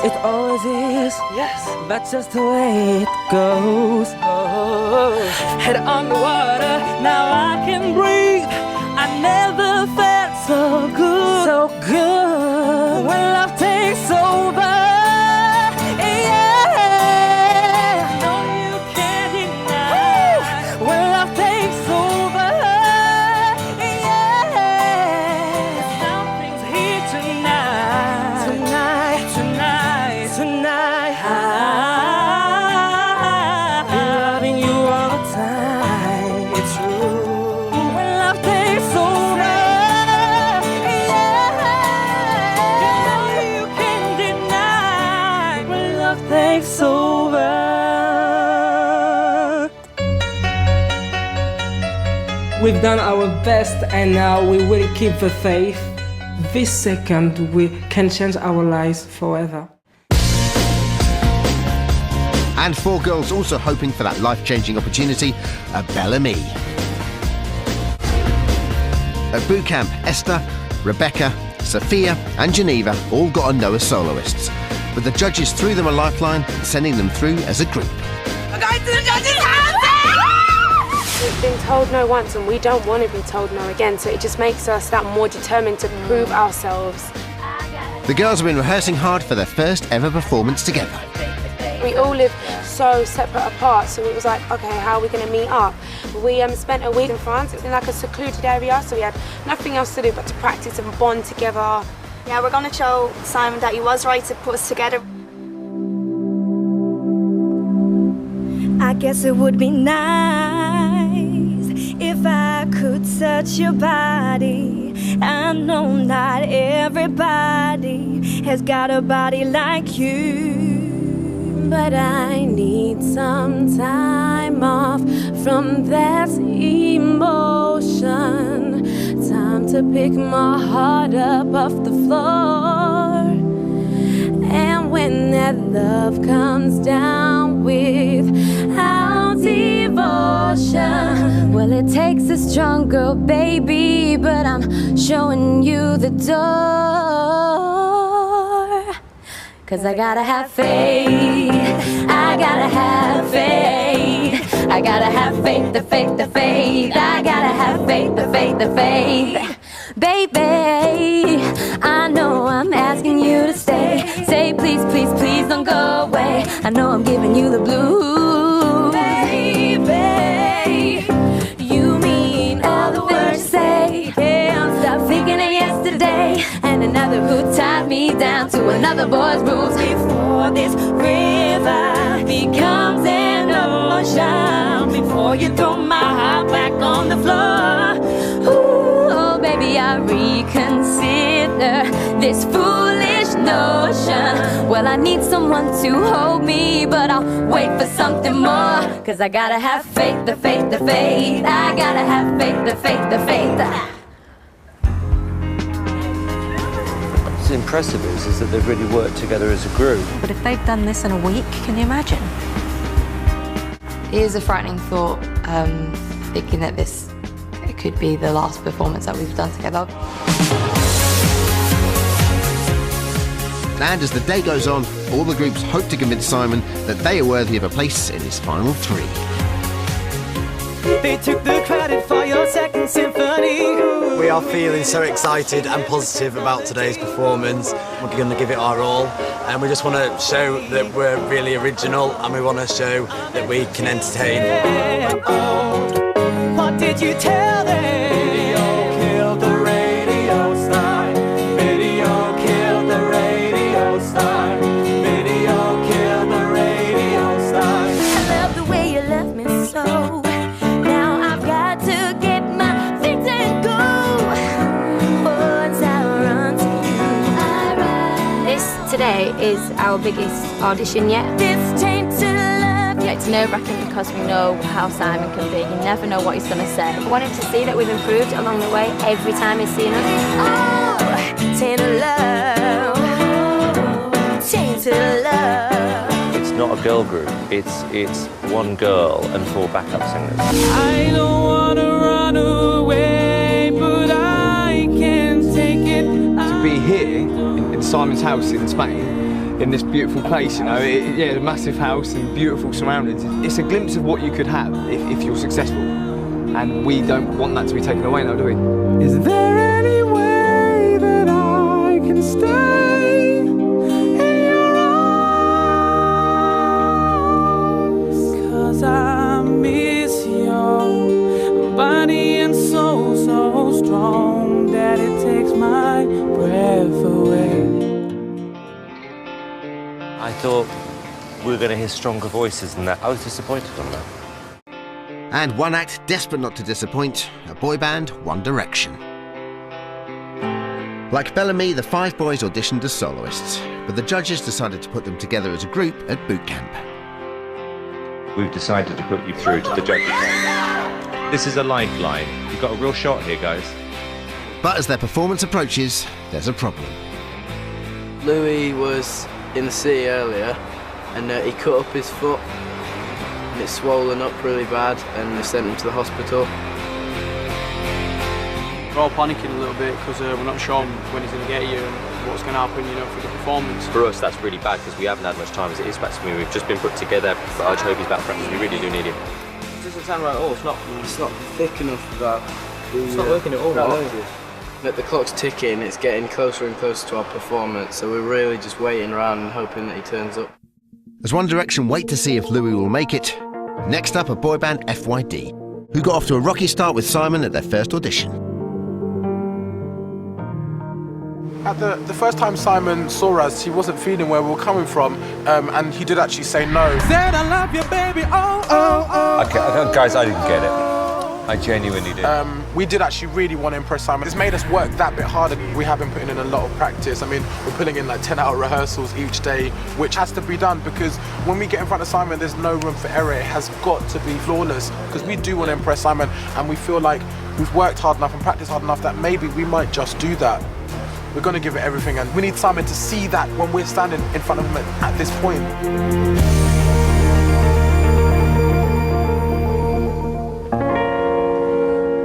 it always is. Yes, that's just the way it goes. Head on the water, now I can breathe. I never felt so good. So We've done our best and now we will keep the faith. This second we can change our lives forever. And 4 girls also hoping for that life-changing opportunity at Bellamy. At boot camp, Esther, Rebecca, Sophia and Geneva all got on know as soloists, but the judges threw them a lifeline, sending them through as a group. We're going to the judges' house! We've been told no once and we don't want to be told no again, so it just makes us that more determined to prove ourselves. The girls have been rehearsing hard for their first ever performance together. We all live so separate apart, so it was like, okay, how are we going to meet up? We spent a week in France. It's in like a secluded area, so we had nothing else to do but to practice and bond together. Yeah, we're going to show Simon that he was right to put us together. I guess it would be nice if I could touch your body. I know not everybody has got a body like you, but I need some time off from that emotion. Time to pick my heart up off the floor. And when that love comes down without devotion, well, it takes a strong girl, baby, but I'm showing you the door. 'Cause I gotta have faith, I gotta have faith, I gotta have faith, the faith, the faith, I gotta have faith, the faith, the faith. Baby, I know I'm asking you to stay. Say please, please, please don't go away. I know I'm giving you the blues. Baby, you mean all the words you say. Can't stop thinking of yesterday and another who tied me down to another boy's rules. Before this river becomes an ocean, before you throw my heart back on the floor. Ooh, oh baby, I reconsider this foolish notion. Well, I need someone to hold me, but I'll wait for something more. 'Cause I gotta have faith, the faith, the faith, I gotta have faith, the faith, the faith. What's impressive is that they've really worked together as a group. But if they've done this in a week, can you imagine? It is a frightening thought, thinking that it could be the last performance that we've done together. And as the day goes on, all the groups hope to convince Simon that they are worthy of a place in his final 3. They took the credit for your second symphony. We are feeling so excited and positive about today's performance. We're going to give it our all, and we just want to show that we're really original, and we want to show that we can entertain. What did you tell them? Video killed the radio star. Video killed the radio star. Video killed the radio star. I love the way you left me so. Now I've got to get my feet and go. Once I run to you, This today is our biggest audition yet. this tainted love. It's nerve-wracking because we know how Simon can be. You never know what he's going to say. I want him to see that we've improved along the way every time he's seen us. Oh, tainted love. Tainted love. It's not a girl group, it's one girl and 4 backup singers. I don't wanna run away, but I can't take it. To be here in Simon's house in Spain, in this beautiful place, you know, a massive house and beautiful surroundings. It's a glimpse of what you could have if you're successful, and we don't want that to be taken away now, do we? Is there any way that I can stay in your arms? 'Cause I miss your body and soul so strong that it takes my breath away. I thought we were going to hear stronger voices than that. I was disappointed on that. And one act desperate not to disappoint, a boy band, One Direction. Like Bellamy, the 5 boys auditioned as soloists, but the judges decided to put them together as a group at boot camp. We've decided to put you through to the judges. This is a lifeline. You've got a real shot here, guys. But as their performance approaches, there's a problem. Louis was in the city earlier and he cut up his foot and it's swollen up really bad and they sent him to the hospital. We're all panicking a little bit because we're not sure when he's going to get here and what's going to happen, you know, for the performance. For us, that's really bad because we haven't had much time as it is back to me. We've just been put together, but I just hope he's back for practice. We really do need him. It doesn't sound right at all. It's not thick enough for that. It's not working at all. But the clock's ticking, it's getting closer and closer to our performance, so we're really just waiting around and hoping that he turns up. As One Direction wait to see if Louis will make it, next up a boy band FYD, who got off to a rocky start with Simon at their first audition. At the first time Simon saw us, he wasn't feeling where we were coming from, and he did actually say no. Said I love you, baby, oh, oh, oh. Okay, guys, I didn't get it. I genuinely did. We did actually really want to impress Simon. It's made us work that bit harder. We have been putting in a lot of practice. I mean, we're putting in like 10-hour rehearsals each day, which has to be done because when we get in front of Simon, there's no room for error. It has got to be flawless because we do want to impress Simon, and we feel like we've worked hard enough and practiced hard enough that maybe we might just do that. We're going to give it everything, and we need Simon to see that when we're standing in front of him at this point.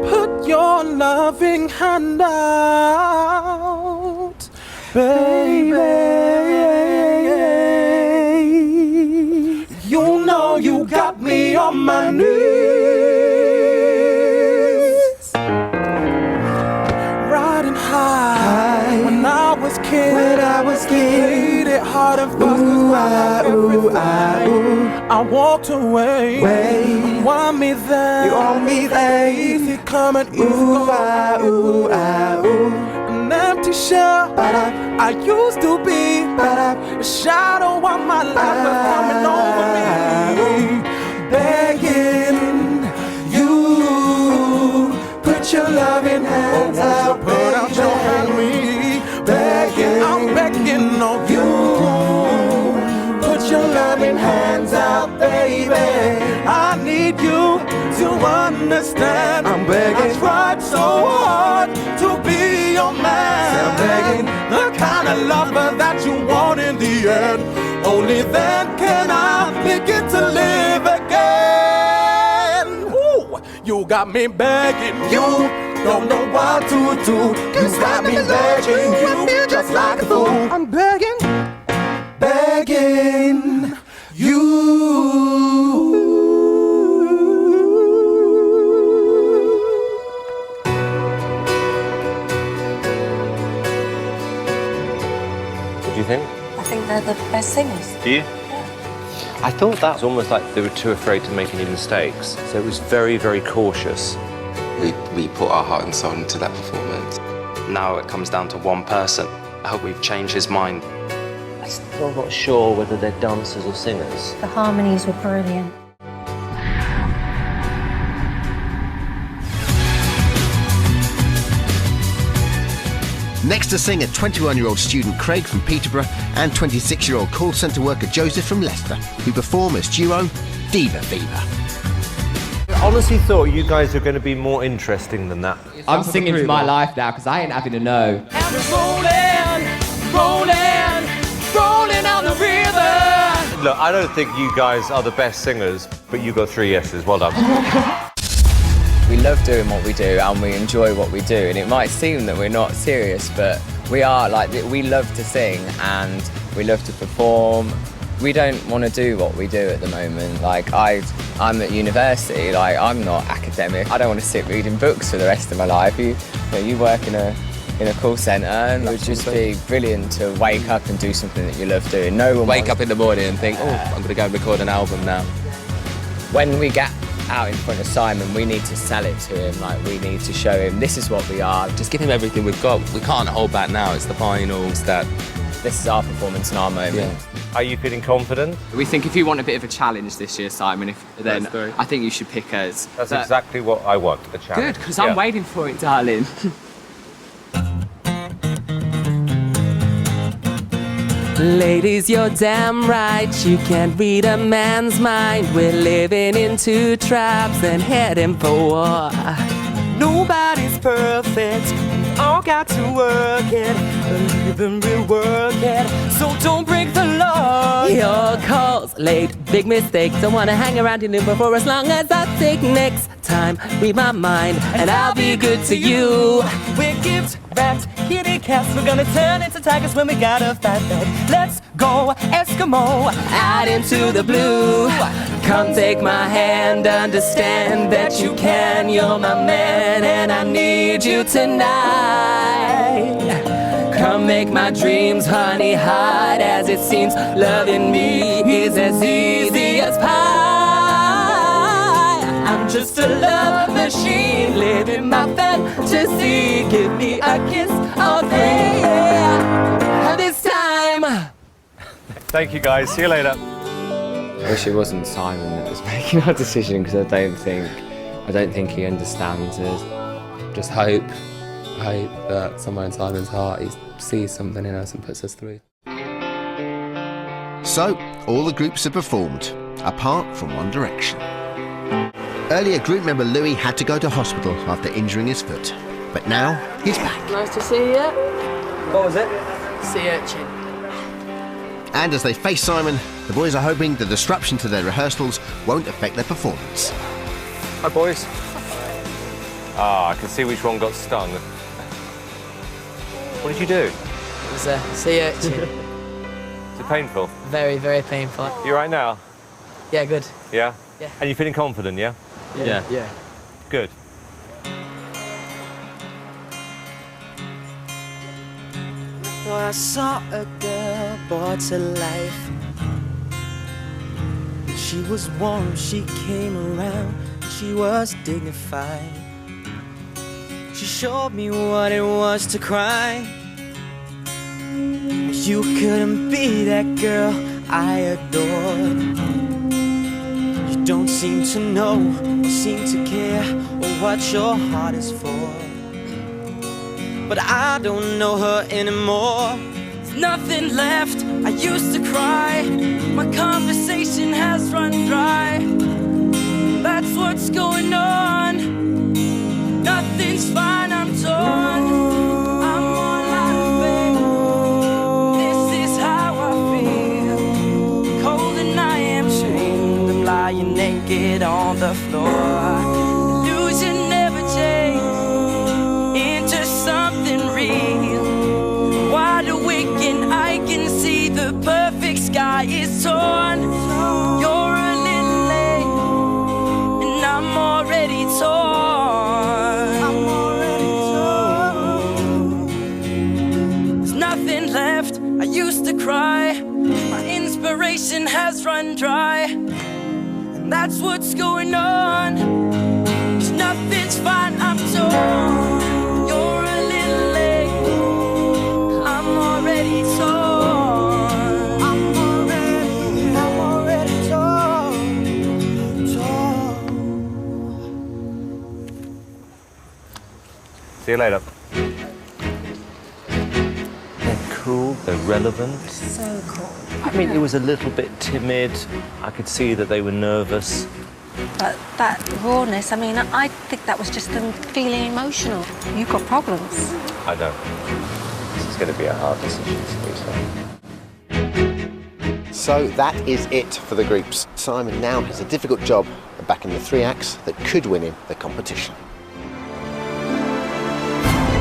Put your loving hand out, baby. You know you got me on my knees. Riding high when I was kid. Made it hard and fast 'cause I walked away. You want me there. You want me there. Easy come and easy go. An empty shell. I used to be a shadow of my life was coming over me. Begging you, put your loving hands out, put out your hand on me. Begging, I'm begging on you. Put your loving hands out, baby. I need you to understand. I'm begging. I tried so hard to be your man. I'm begging. The kind of lover that you want in the end. Only then can I begin to live again. Ooh, you got me begging. You don't know what to do. You got me begging you just like a fool. I'm begging, begging you. What do you think? I think they're the best singers. Do you? I thought that was almost like they were too afraid to make any mistakes. So it was very, very cautious. We put our heart and soul into that performance. Now it comes down to one person. I hope we've changed his mind. I'm still not sure whether they're dancers or singers. The harmonies were brilliant. Next to sing are 21-year-old student Craig from Peterborough and 26-year-old call centre worker Joseph from Leicester, who perform as duo Diva Fever. I honestly thought you guys were going to be more interesting than that. I'm singing for my life now because I ain't having to know. Rolling, rolling, rolling on the river. Look, I don't think you guys are the best singers, but you got 3 yeses. Well done. We love doing what we do and we enjoy what we do, and it might seem that we're not serious, but we are. Like, we love to sing and we love to perform. We don't want to do what we do at the moment. Like, I'm at university, like, I'm not academic. I don't want to sit reading books for the rest of my life. You work in a call centre, and it would just be brilliant to wake up and do something that you love doing. No one wake up in the morning and think, oh, I'm going to go and record an album now. When we get out in front of Simon, we need to sell it to him. Like, we need to show him this is what we are. Just give him everything we've got. We can't hold back now. It's the finals. This is our performance and our moment. Yeah. Are you feeling confident? We think if you want a bit of a challenge this year, Simon, then I think you should pick us. That's exactly what I want, a challenge. Good, because I'm waiting for it, darling. Ladies, you're damn right, you can't read a man's mind. We're living in two traps and heading for war. Nobody's perfect, we all got to work it, live and rework it, so don't break the law. Your calls late, big mistake. Don't wanna hang around in Uber for as long as I take. Next time, read my mind, and I'll be good to you. We're gift wrapped kitty cats, we're gonna turn into tigers when we got a fat bed. Let's go Eskimo Out into the blue. Come take my hand, understand that you can. You're my man and I need you tonight. Come make my dreams honey hot as it seems. Loving me is as easy as pie. I'm just a love machine, living my fantasy. Give me a kiss or three, yeah. This time. Thank you guys, see you later. I wish it wasn't Simon that was making our decision, because I don't think he understands us. Just hope that somewhere in Simon's heart he sees something in us and puts us through. So, all the groups have performed, apart from One Direction. Earlier, group member Louis had to go to hospital after injuring his foot, but now he's back. Nice to see you. What was it? Sea urchin. And as they face Simon, the boys are hoping the disruption to their rehearsals won't affect their performance. Hi, boys. Ah, I can see which one got stung. What did you do? It was a sea urchin. Is it painful? Very, very painful. You all right now? Yeah, good. Yeah? Yeah. And you're feeling confident, yeah? Yeah. Good. Oh, I saw a girl brought to life. She was warm, she came around, she was dignified. She showed me what it was to cry. You couldn't be that girl I adored. You don't seem to know or seem to care or what your heart is for. But I don't know her anymore. There's nothing left, I used to cry. My conversation has run dry. That's what's going on. Nothing's fine, I'm torn. I'm all out of faith. This is how I feel. Cold and I am shamed. I'm lying naked on the floor. Illusion never changed into something real. Wide awake and I can see the perfect sky is torn. You're a little late and I'm already torn. There's nothing left, I used to cry. My inspiration has run dry. And that's what's going on. 'Cause nothing's fine, I'm torn. You're a little late, I'm already torn. I'm already torn. See you later. They're cool, they're relevant. So cool. I mean, it was a little bit timid. I could see that they were nervous. But that rawness, I mean, I think that was just them feeling emotional. You've got problems. I know. This is going to be a hard decision to make. So that is it for the groups. Simon now has a difficult job of backing the three acts that could win him the competition.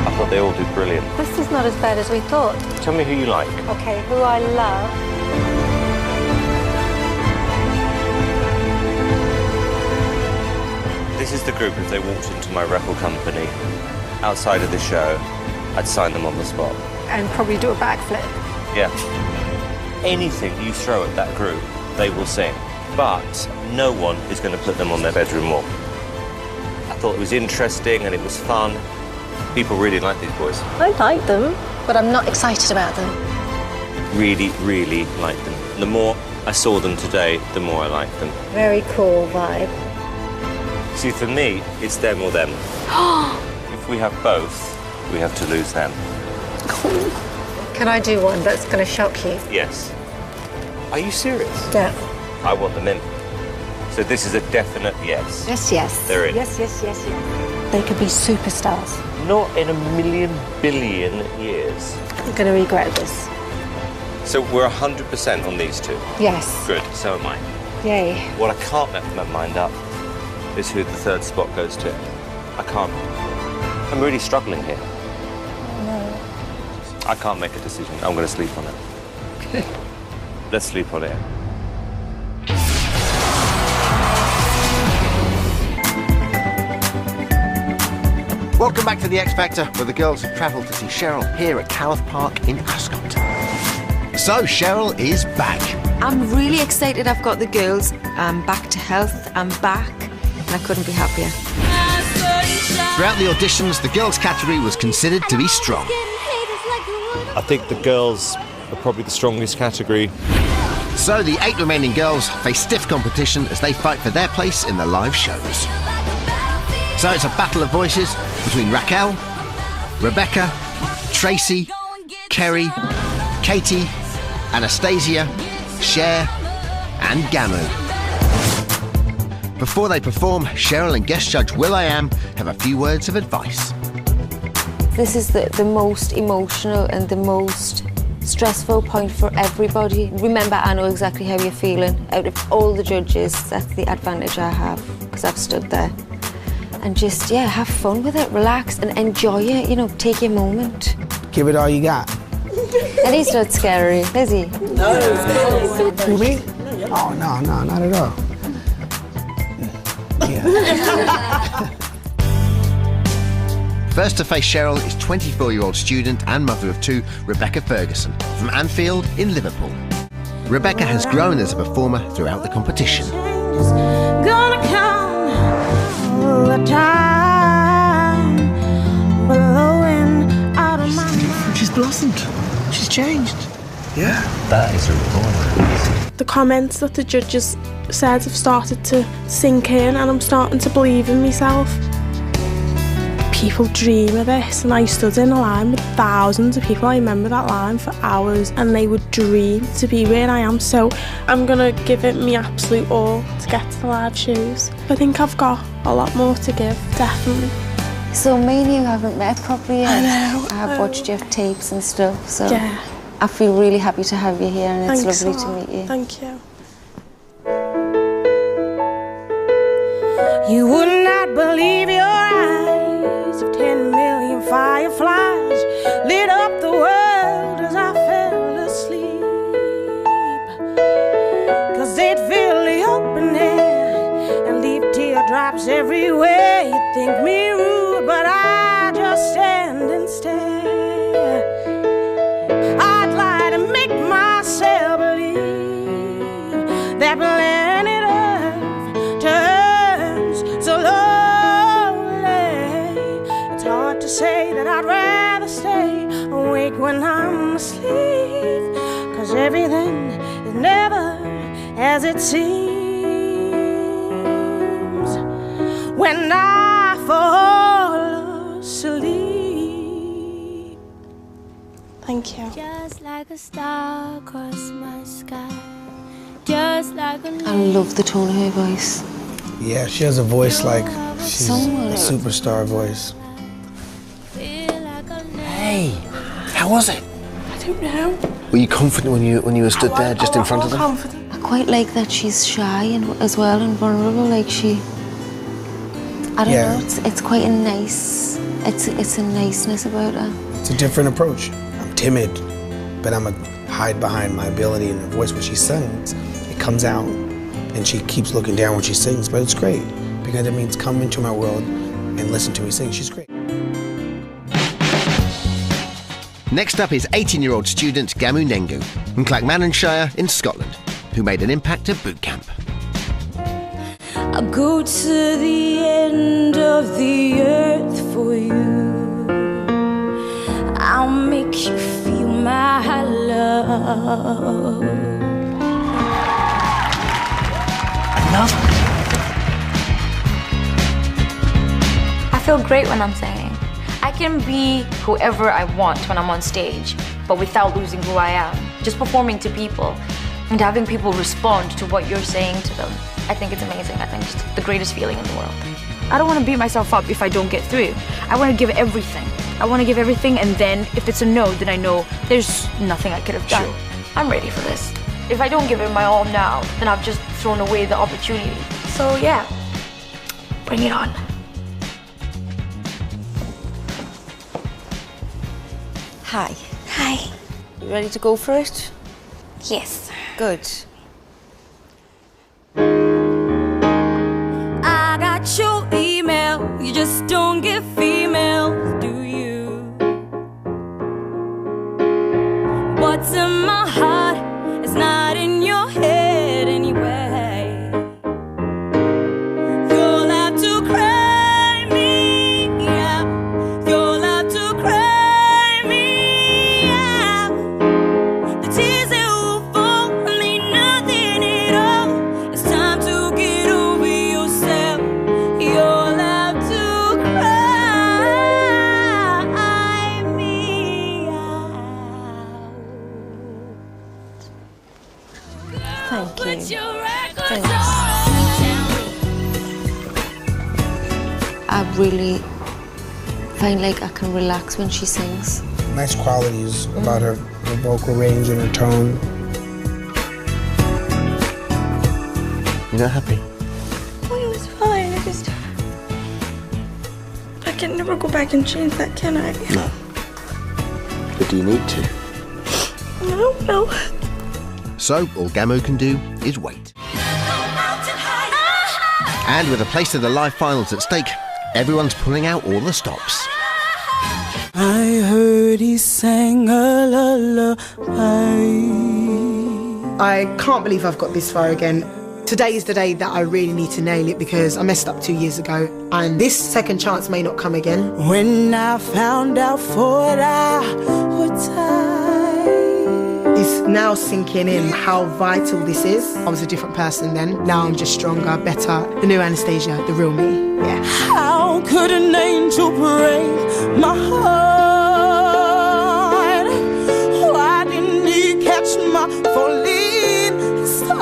I thought they all did brilliant. This is not as bad as we thought. Tell me who you like. Okay, who I love. This is the group. If they walked into my record company outside of the show, I'd sign them on the spot. And probably do a backflip. Yeah. Anything you throw at that group, they will sing. But no one is going to put them on their bedroom wall. I thought it was interesting and it was fun. People really like these boys. I like them, but I'm not excited about them. Really, really like them. The more I saw them today, the more I liked them. Very cool vibe. See, for me, it's them or them. If we have both, we have to lose them. Can I do one that's going to shock you? Yes. Are you serious? Yeah. I want them in. So this is a definite yes. Yes, yes. They're in. Yes, yes, yes, yes. They could be superstars. Not in a million billion years. You're going to regret this. So we're 100% on these two? Yes. Good, so am I. Yay. What I can't make my mind up is who the third spot goes to. I can't. I'm really struggling here. No. I can't make a decision. I'm going to sleep on it. Okay. Let's sleep on it. Welcome back to The X Factor, where the girls have travelled to see Cheryl here at Calif Park in Ascot. So Cheryl is back. I'm really excited I've got the girls. I'm back to health. I'm back, and I couldn't be happier. Throughout the auditions, the girls' category was considered to be strong. I think the girls are probably the strongest category. So the 8 remaining girls face stiff competition as they fight for their place in the live shows. So it's a battle of voices between Raquel, Rebecca, Tracy, Kerry, Katie, Anastasia, Cher and Gamu. Before they perform, Cheryl and guest judge will.i.am have a few words of advice. This is the most emotional and the most stressful point for everybody. Remember, I know exactly how you're feeling. Out of all the judges, that's the advantage I have, because I've stood there. And just, yeah, have fun with it, relax and enjoy it, you know, take your moment. Give it all you got. And he's not scary, is he? No. Who, me? Oh, no, not at all. Yeah. First to face Cheryl is 24-year-old student and mother of 2, Rebecca Ferguson, from Anfield in Liverpool. Rebecca has grown as a performer throughout the competition. Gonna come all the time, blowing out of my mind. She's blossomed. She's changed. Yeah. That is a performance. The comments that the judges said have started to sink in, and I'm starting to believe in myself. People dream of this, and I stood in a line with thousands of people. I remember that line for hours, and they would dream to be where I am. So I'm gonna give it my absolute all to get to the live shows. I think I've got a lot more to give, definitely. So me and you haven't met properly yet. I know. I've watched your tapes and stuff, so yeah. I feel really happy to have you here, and it's Thanks lovely a to lot. meet you. Thank you. You would not believe your eyes if 10 million fireflies lit up the world as I fell asleep. 'Cause they'd fill the open air and leave teardrops everywhere. You'd think me rude, but I just stand and stare. I'd lie to make myself believe that planet Earth turns so lonely. It's hard to say that I'd rather stay awake when I'm asleep, 'cause everything is never as it seems when I fall asleep. Thank you. Just like a star across my sky. Just like a I love the tone of her voice. Yeah, she has a voice like she's Someone. a superstar voice. Hey, how was it? I don't know. Were you confident when you were stood there just in front of them? Confident. I quite like that she's shy and as well and vulnerable. Like I don't Yeah. know. It's quite a nice. It's a niceness about her. It's a different approach. I'm timid, but I'm a hide behind my ability and her voice. When she sings, it comes out, and she keeps looking down when she sings. But it's great because it means come into my world and listen to me sing. She's great. Next up is 18-year-old student Gamu Nengu from Clackmannanshire in Scotland, who made an impact at boot camp. I'll go to the end of the earth for you. I'll make you feel my love. I feel great when I'm singing. I can be whoever I want when I'm on stage. but without losing who I am. Just performing to people and having people respond to what you're saying to them. I think it's amazing. I think it's the greatest feeling in the world. I don't want to beat myself up if I don't get through. I want to give everything. I want to give everything, and then if it's a no, then I know there's nothing I could have done. Sure. I'm ready for this. If I don't give it my all now, then I've just thrown away the opportunity. So yeah, bring it on. Hi. Hi. You ready to go for it? Yes. Good. I got your email, you just don't get females, do you? What's in my heart is not in your head anyway. You'll have to cry me out. You'll have to cry me out. The tears that will fall mean nothing at all. It's time to get over yourself. You'll have to cry me out. Thank you. Put your records Thanks. on. I really find like I can relax when she sings. Nice qualities about her vocal range and her tone. You're not happy? Oh, it was fine. I can never go back and change that, can I? No. But do you need to? I don't know. So, all Gamo can do is wait. And with a place to the live finals at stake, everyone's pulling out all the stops. I heard he sang a lullaby. I can't believe I've got this far again. Today is the day that I really need to nail it because I messed up 2 years ago and this second chance may not come again. When I found out for what It's now sinking in how vital this is. I was a different person then. Now I'm just stronger, better. The new Anastasia, the real me. Yeah. How could an angel break my heart? Why didn't he catch my falling star?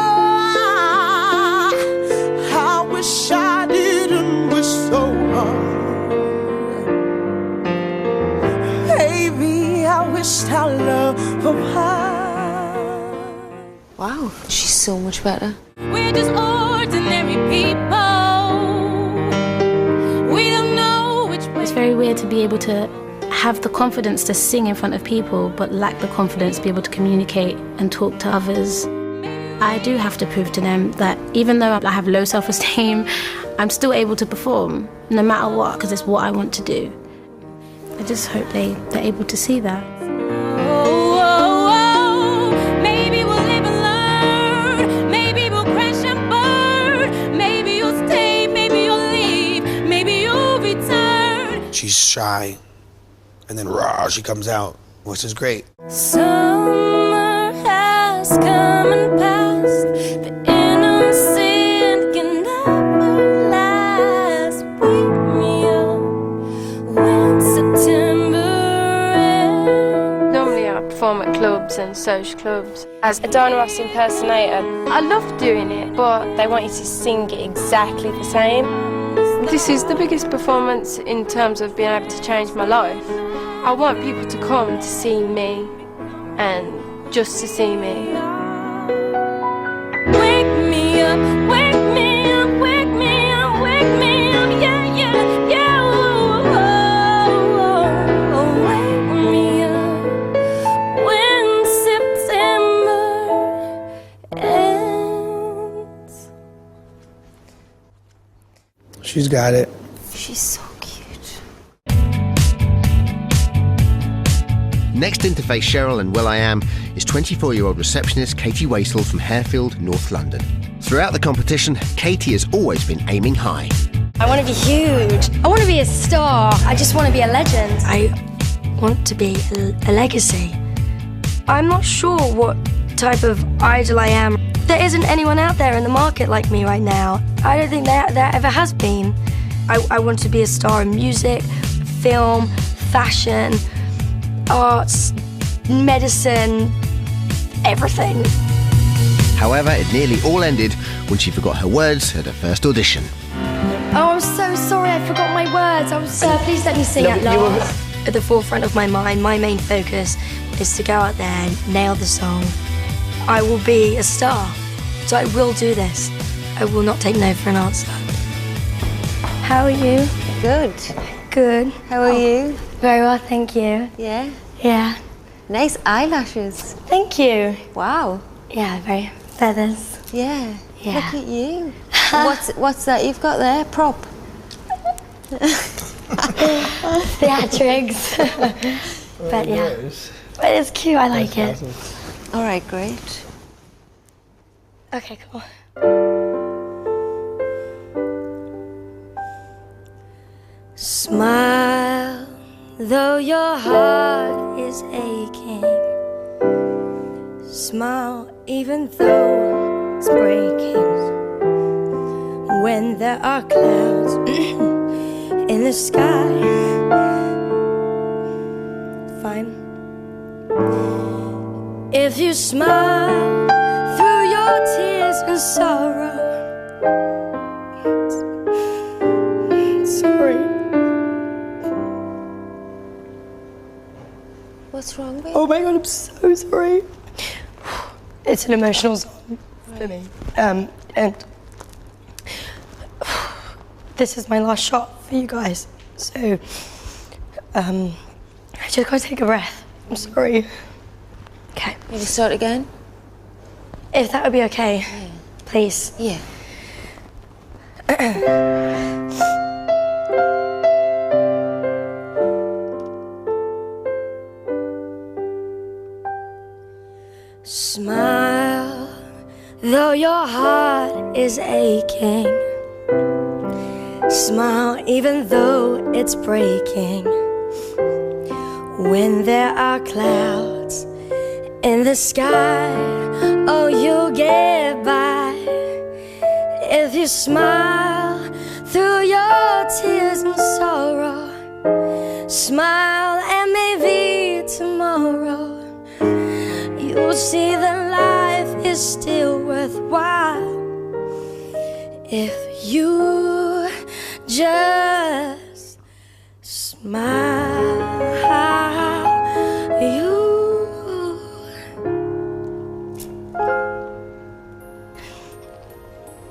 I wish I didn't wish so hard. Baby, I wished our love apart. Wow, she's so much better. We're just ordinary people. We don't know which way. It's very weird to be able to have the confidence to sing in front of people, but lack the confidence to be able to communicate and talk to others. I do have to prove to them that even though I have low self-esteem, I'm still able to perform, no matter what, because it's what I want to do. I just hope they're able to see that. Maybe we'll live and learn. Maybe we'll crash and burn. Maybe you'll stay, maybe you'll leave, maybe you'll return. She's shy, and then rah, she comes out, which is great. Summer has come and passed. The innocent can never last. Wake me up when September ends. Normally I perform at clubs and social clubs as a Diana Ross impersonator. I love doing it, but they want you to sing it exactly the same. This is the biggest performance in terms of being able to change my life. I want people to come to see me and just to see me. Wake me up, wake me up, wake me up, wake me up, yeah, yeah, yeah. Oh, wake me up when September ends. She's got it. She's so Next in to face Cheryl and will.i.am is 24-year-old receptionist Katie Waisel from Harefield, North London. Throughout the competition, Katie has always been aiming high. I want to be huge. I want to be a star. I just want to be a legend. I want to be a legacy. I'm not sure what type of idol I am. There isn't anyone out there in the market like me right now. I don't think there ever has been. I want to be a star in music, film, fashion, arts, medicine, everything. However, it nearly all ended when she forgot her words at her first audition. Oh, I'm so sorry, I forgot my words. Sir, please let me sing at last. At the forefront of my mind, my main focus is to go out there and nail the song. I will be a star, so I will do this. I will not take no for an answer. How are you? Good. Good. How are you? Very well, thank you. Yeah? Yeah. Nice eyelashes. Thank you. Wow. Yeah, very feathers. Yeah. Yeah. Look at you. What's that you've got there? Prop? Theatrics. But yeah. But it's cute, I like it. All right, great. Okay, cool. Smile, though your heart is aching. Smile, even though it's breaking. When there are clouds in the sky. Fine. If you smile through your tears and sorrow. Sorry. What's wrong, babe? Oh my God, I'm so sorry. It's an emotional song for me. And this is my last shot for you guys. So, I just gotta take a breath. I'm sorry. Okay. Maybe start again? If that would be okay, yeah. Please. Yeah. Smile, though your heart is aching. Smile, even though it's breaking. When there are clouds in the sky, oh, you'll get by. If you smile through your tears and sorrow. Smile and maybe tomorrow you'll see that life is still worthwhile if you just smile.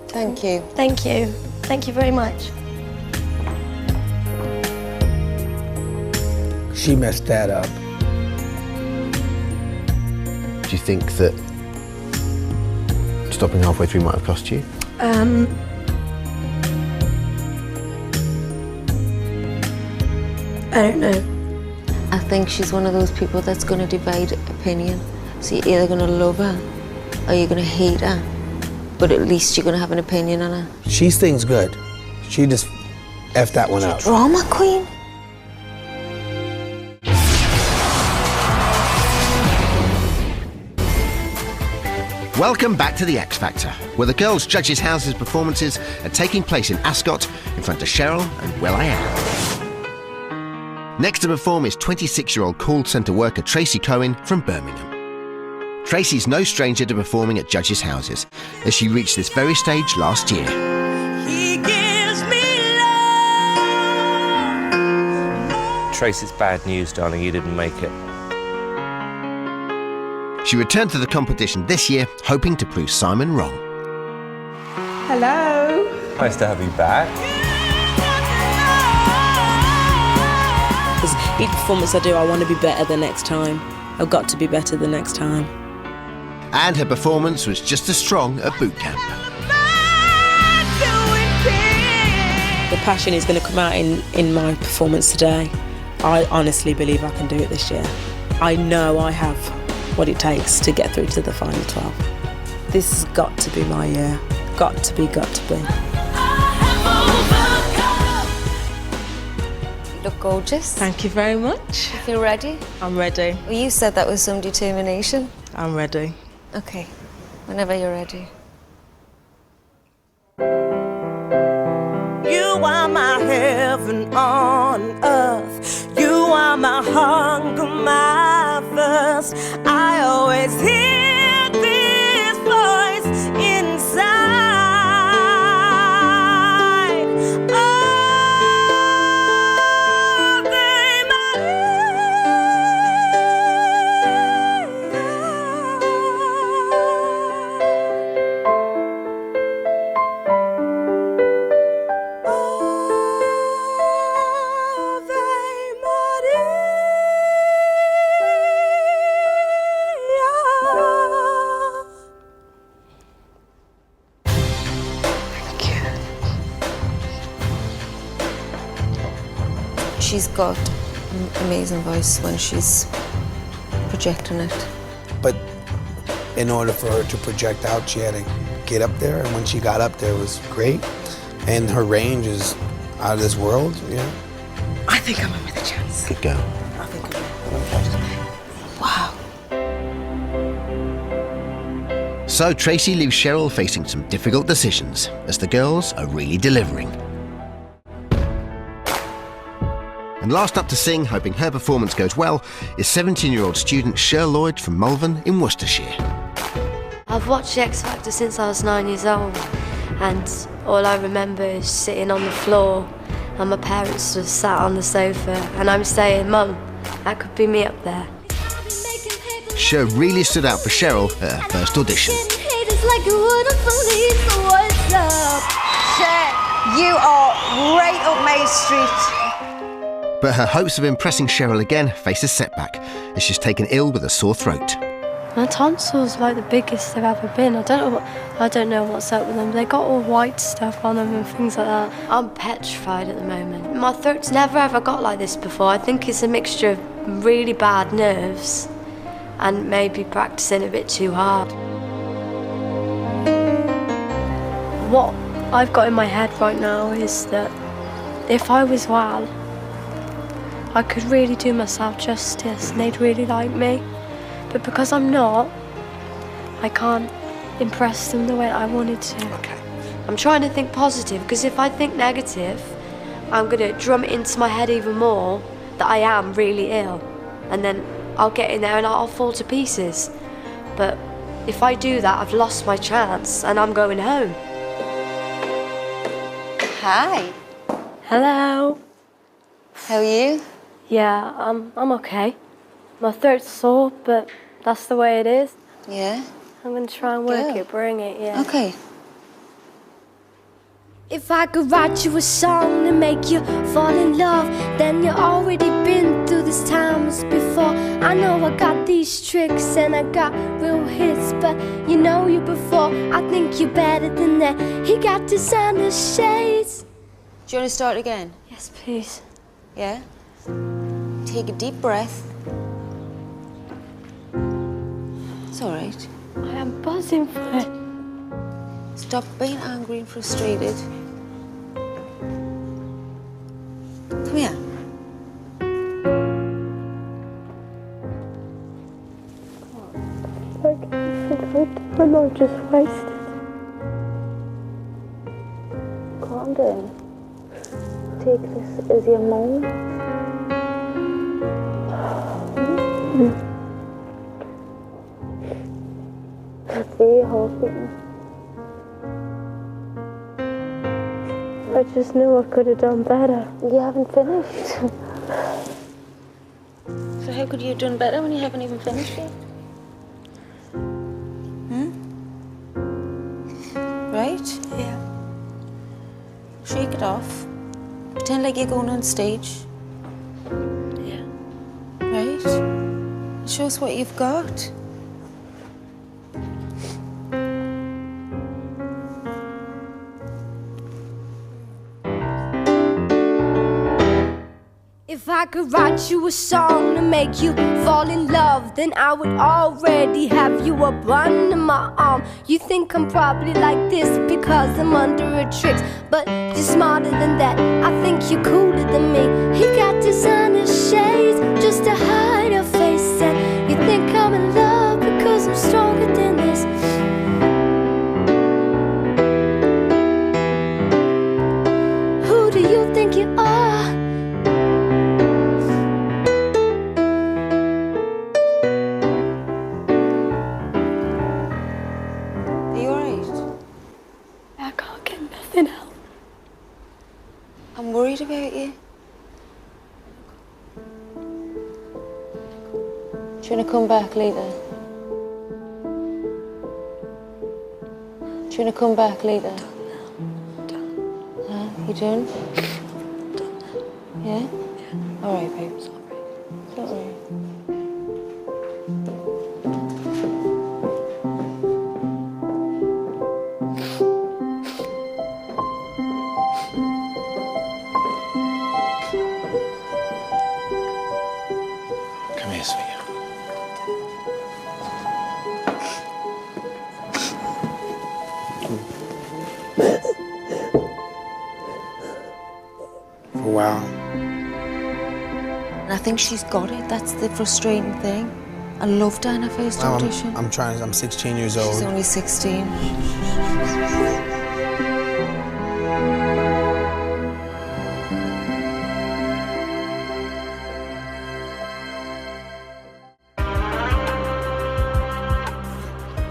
Thank you. Thank you. Thank you very much. She messed that up. Do you think that stopping halfway through might have cost you? I don't know. I think she's one of those people that's going to divide opinion. So you're either going to love her or you're going to hate her. But at least you're going to have an opinion on her. She sings good. She just F'd that one up. Drama queen? Welcome back to The X Factor, where the Girls' Judges' Houses performances are taking place in Ascot in front of Cheryl and will.i.am. Next to perform is 26-year-old call centre worker Tracy Cohen from Birmingham. Tracy's no stranger to performing at Judges' Houses, as she reached this very stage last year. He gives me love. Trace, it's bad news, darling. You didn't make it. She returned to the competition this year, hoping to prove Simon wrong. Hello. Nice to have you back. Because each performance I do, I want to be better the next time. I've got to be better the next time. And her performance was just as strong at boot camp. The passion is going to come out in my performance today. I honestly believe I can do it this year. I know I have what it takes to get through to the final 12. This has got to be my year. Got to be. You look gorgeous. Thank you very much. You feel ready? I'm ready. Well, you said that with some determination. I'm ready. Okay, whenever you're ready. You are my heaven on earth. You are my hunger, my thirst. lost. I always hear this voice inside. Oh, they She's got an amazing voice when she's projecting it. But in order for her to project out, she had to get up there, and when she got up there, it was great. And her range is out of this world, yeah. I think I'm in with a chance. Good girl. I think I'm in. Wow. So Tracy leaves Cheryl facing some difficult decisions, as the girls are really delivering. And last up to sing, hoping her performance goes well, is 17-year-old student Cheryl Lloyd from Malvern in Worcestershire. I've watched The X Factor since I was 9 years old, and all I remember is sitting on the floor and my parents just sat on the sofa and I'm saying, Mum, that could be me up there. Cher really stood out for Cheryl at her first audition. Cher, you are right up my street. But her hopes of impressing Cheryl again face a setback, as she's taken ill with a sore throat. My tonsils like the biggest they've ever been. I don't know what's up with them. They got all white stuff on them and things like that. I'm petrified at the moment. My throat's never ever got like this before. I think it's a mixture of really bad nerves and maybe practicing a bit too hard. What I've got in my head right now is that if I was well, I could really do myself justice and they'd really like me. But because I'm not, I can't impress them the way I wanted to. Okay. I'm trying to think positive, because if I think negative, I'm going to drum it into my head even more that I am really ill. And then I'll get in there and I'll fall to pieces. But if I do that, I've lost my chance and I'm going home. Hi. Hello. How are you? Yeah, I'm okay. My throat's sore, but that's the way it is. Yeah? I'm going to try and work it, bring it, yeah. Okay. If I could write you a song to make you fall in love, then you already been through this times before. I know I got these tricks and I got real hits, but you know you before. I think you're better than that. He got designer shades. Do you want to start again? Yes, please. Yeah? Take a deep breath. It's all right. I am buzzing for it. Stop being angry and frustrated. Come here. I'm not just wasted. Calm down. Take this as your moment. I feel your heart beating. I just knew I could have done better. You haven't finished. So how could you have done better when you haven't even finished it? Right? Yeah. Shake it off. Pretend like you're going on stage. Yeah. Right? Show us what you've got. If I could write you a song to make you fall in love, then I would already have you up under my arm. You think I'm probably like this because I'm under a trick, but you're smarter than that. I think you're cooler than me. He got designer shades just to hide your face, and you think I'm in love because I'm stronger than this. Who do you think you are? about you. Do you want to come back later? Do you want to come back later? You done? Yeah? All right, babe. Don't worry. Come here, sweetie. Wow. And I think she's got it. That's the frustrating thing. I loved her in her first audition. I'm 16 years old. She's only 16.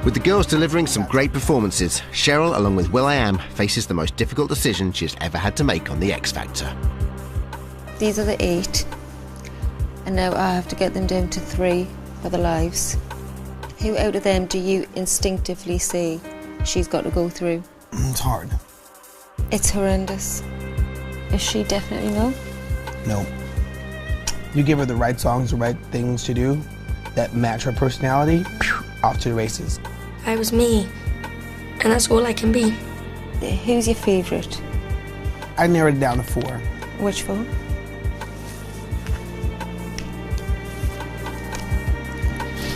With the girls delivering some great performances, Cheryl, along with will.i.am, faces the most difficult decision she's ever had to make on The X Factor. These are the 8, and now I have to get them down to 3 for their lives. Who out of them do you instinctively say she's got to go through? It's hard. It's horrendous. Is she definitely no? No. You give her the right songs, the right things to do that match her personality, off to the races. I was me, and that's all I can be. Who's your favourite? I narrowed it down to 4. Which 4?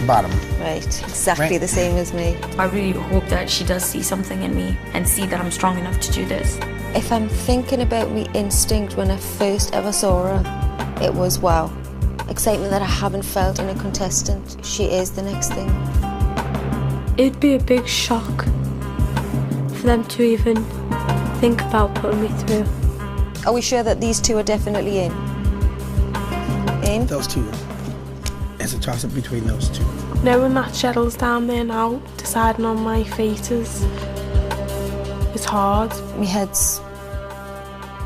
Bottom. Right, exactly the same as me. I really hope that she does see something in me and see that I'm strong enough to do this. If I'm thinking about my instinct when I first ever saw her, it was wow. Excitement that I haven't felt in a contestant. She is the next thing. It'd be a big shock for them to even think about putting me through. Are we sure that these 2 are definitely in? In? Those 2. It's a toss-up between those 2. Knowing that Cheryl's down there now, deciding on my fate is hard. My head's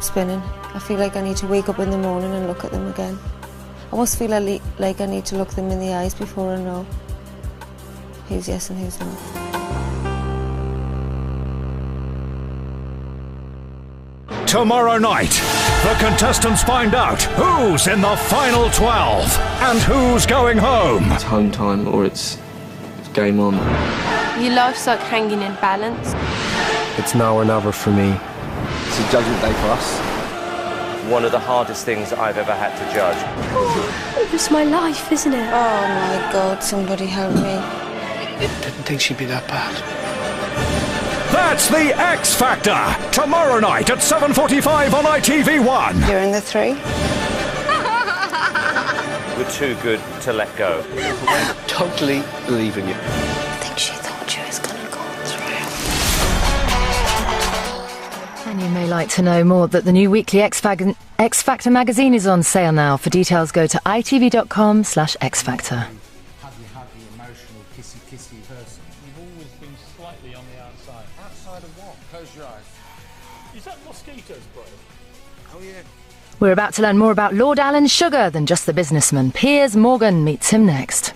spinning. I feel like I need to wake up in the morning and look at them again. I almost feel like I need to look them in the eyes before I know who's yes and who's no. Tomorrow night, the contestants find out who's in the final 12 and who's going home. It's home time or it's game on. Your life's like hanging in balance. It's now or never for me. It's a judgment day for us. One of the hardest things I've ever had to judge. Oh, it's my life, isn't it? Oh my God, somebody help me. Didn't think she'd be that bad. That's The X Factor, tomorrow night at 7:45 on ITV1. You're in the 3? We're too good to let go. Totally believe in you. I think she thought she was going to go through. And you may like to know more that the new weekly X Factor magazine is on sale now. For details, go to itv.com/xfactor. Have you had the emotional, kissy person? You've always been slightly on the outside. Outside of what? Close your eyes. Is that mosquitoes, bro? Oh, yeah. We're about to learn more about Lord Alan Sugar than just the businessman. Piers Morgan meets him next.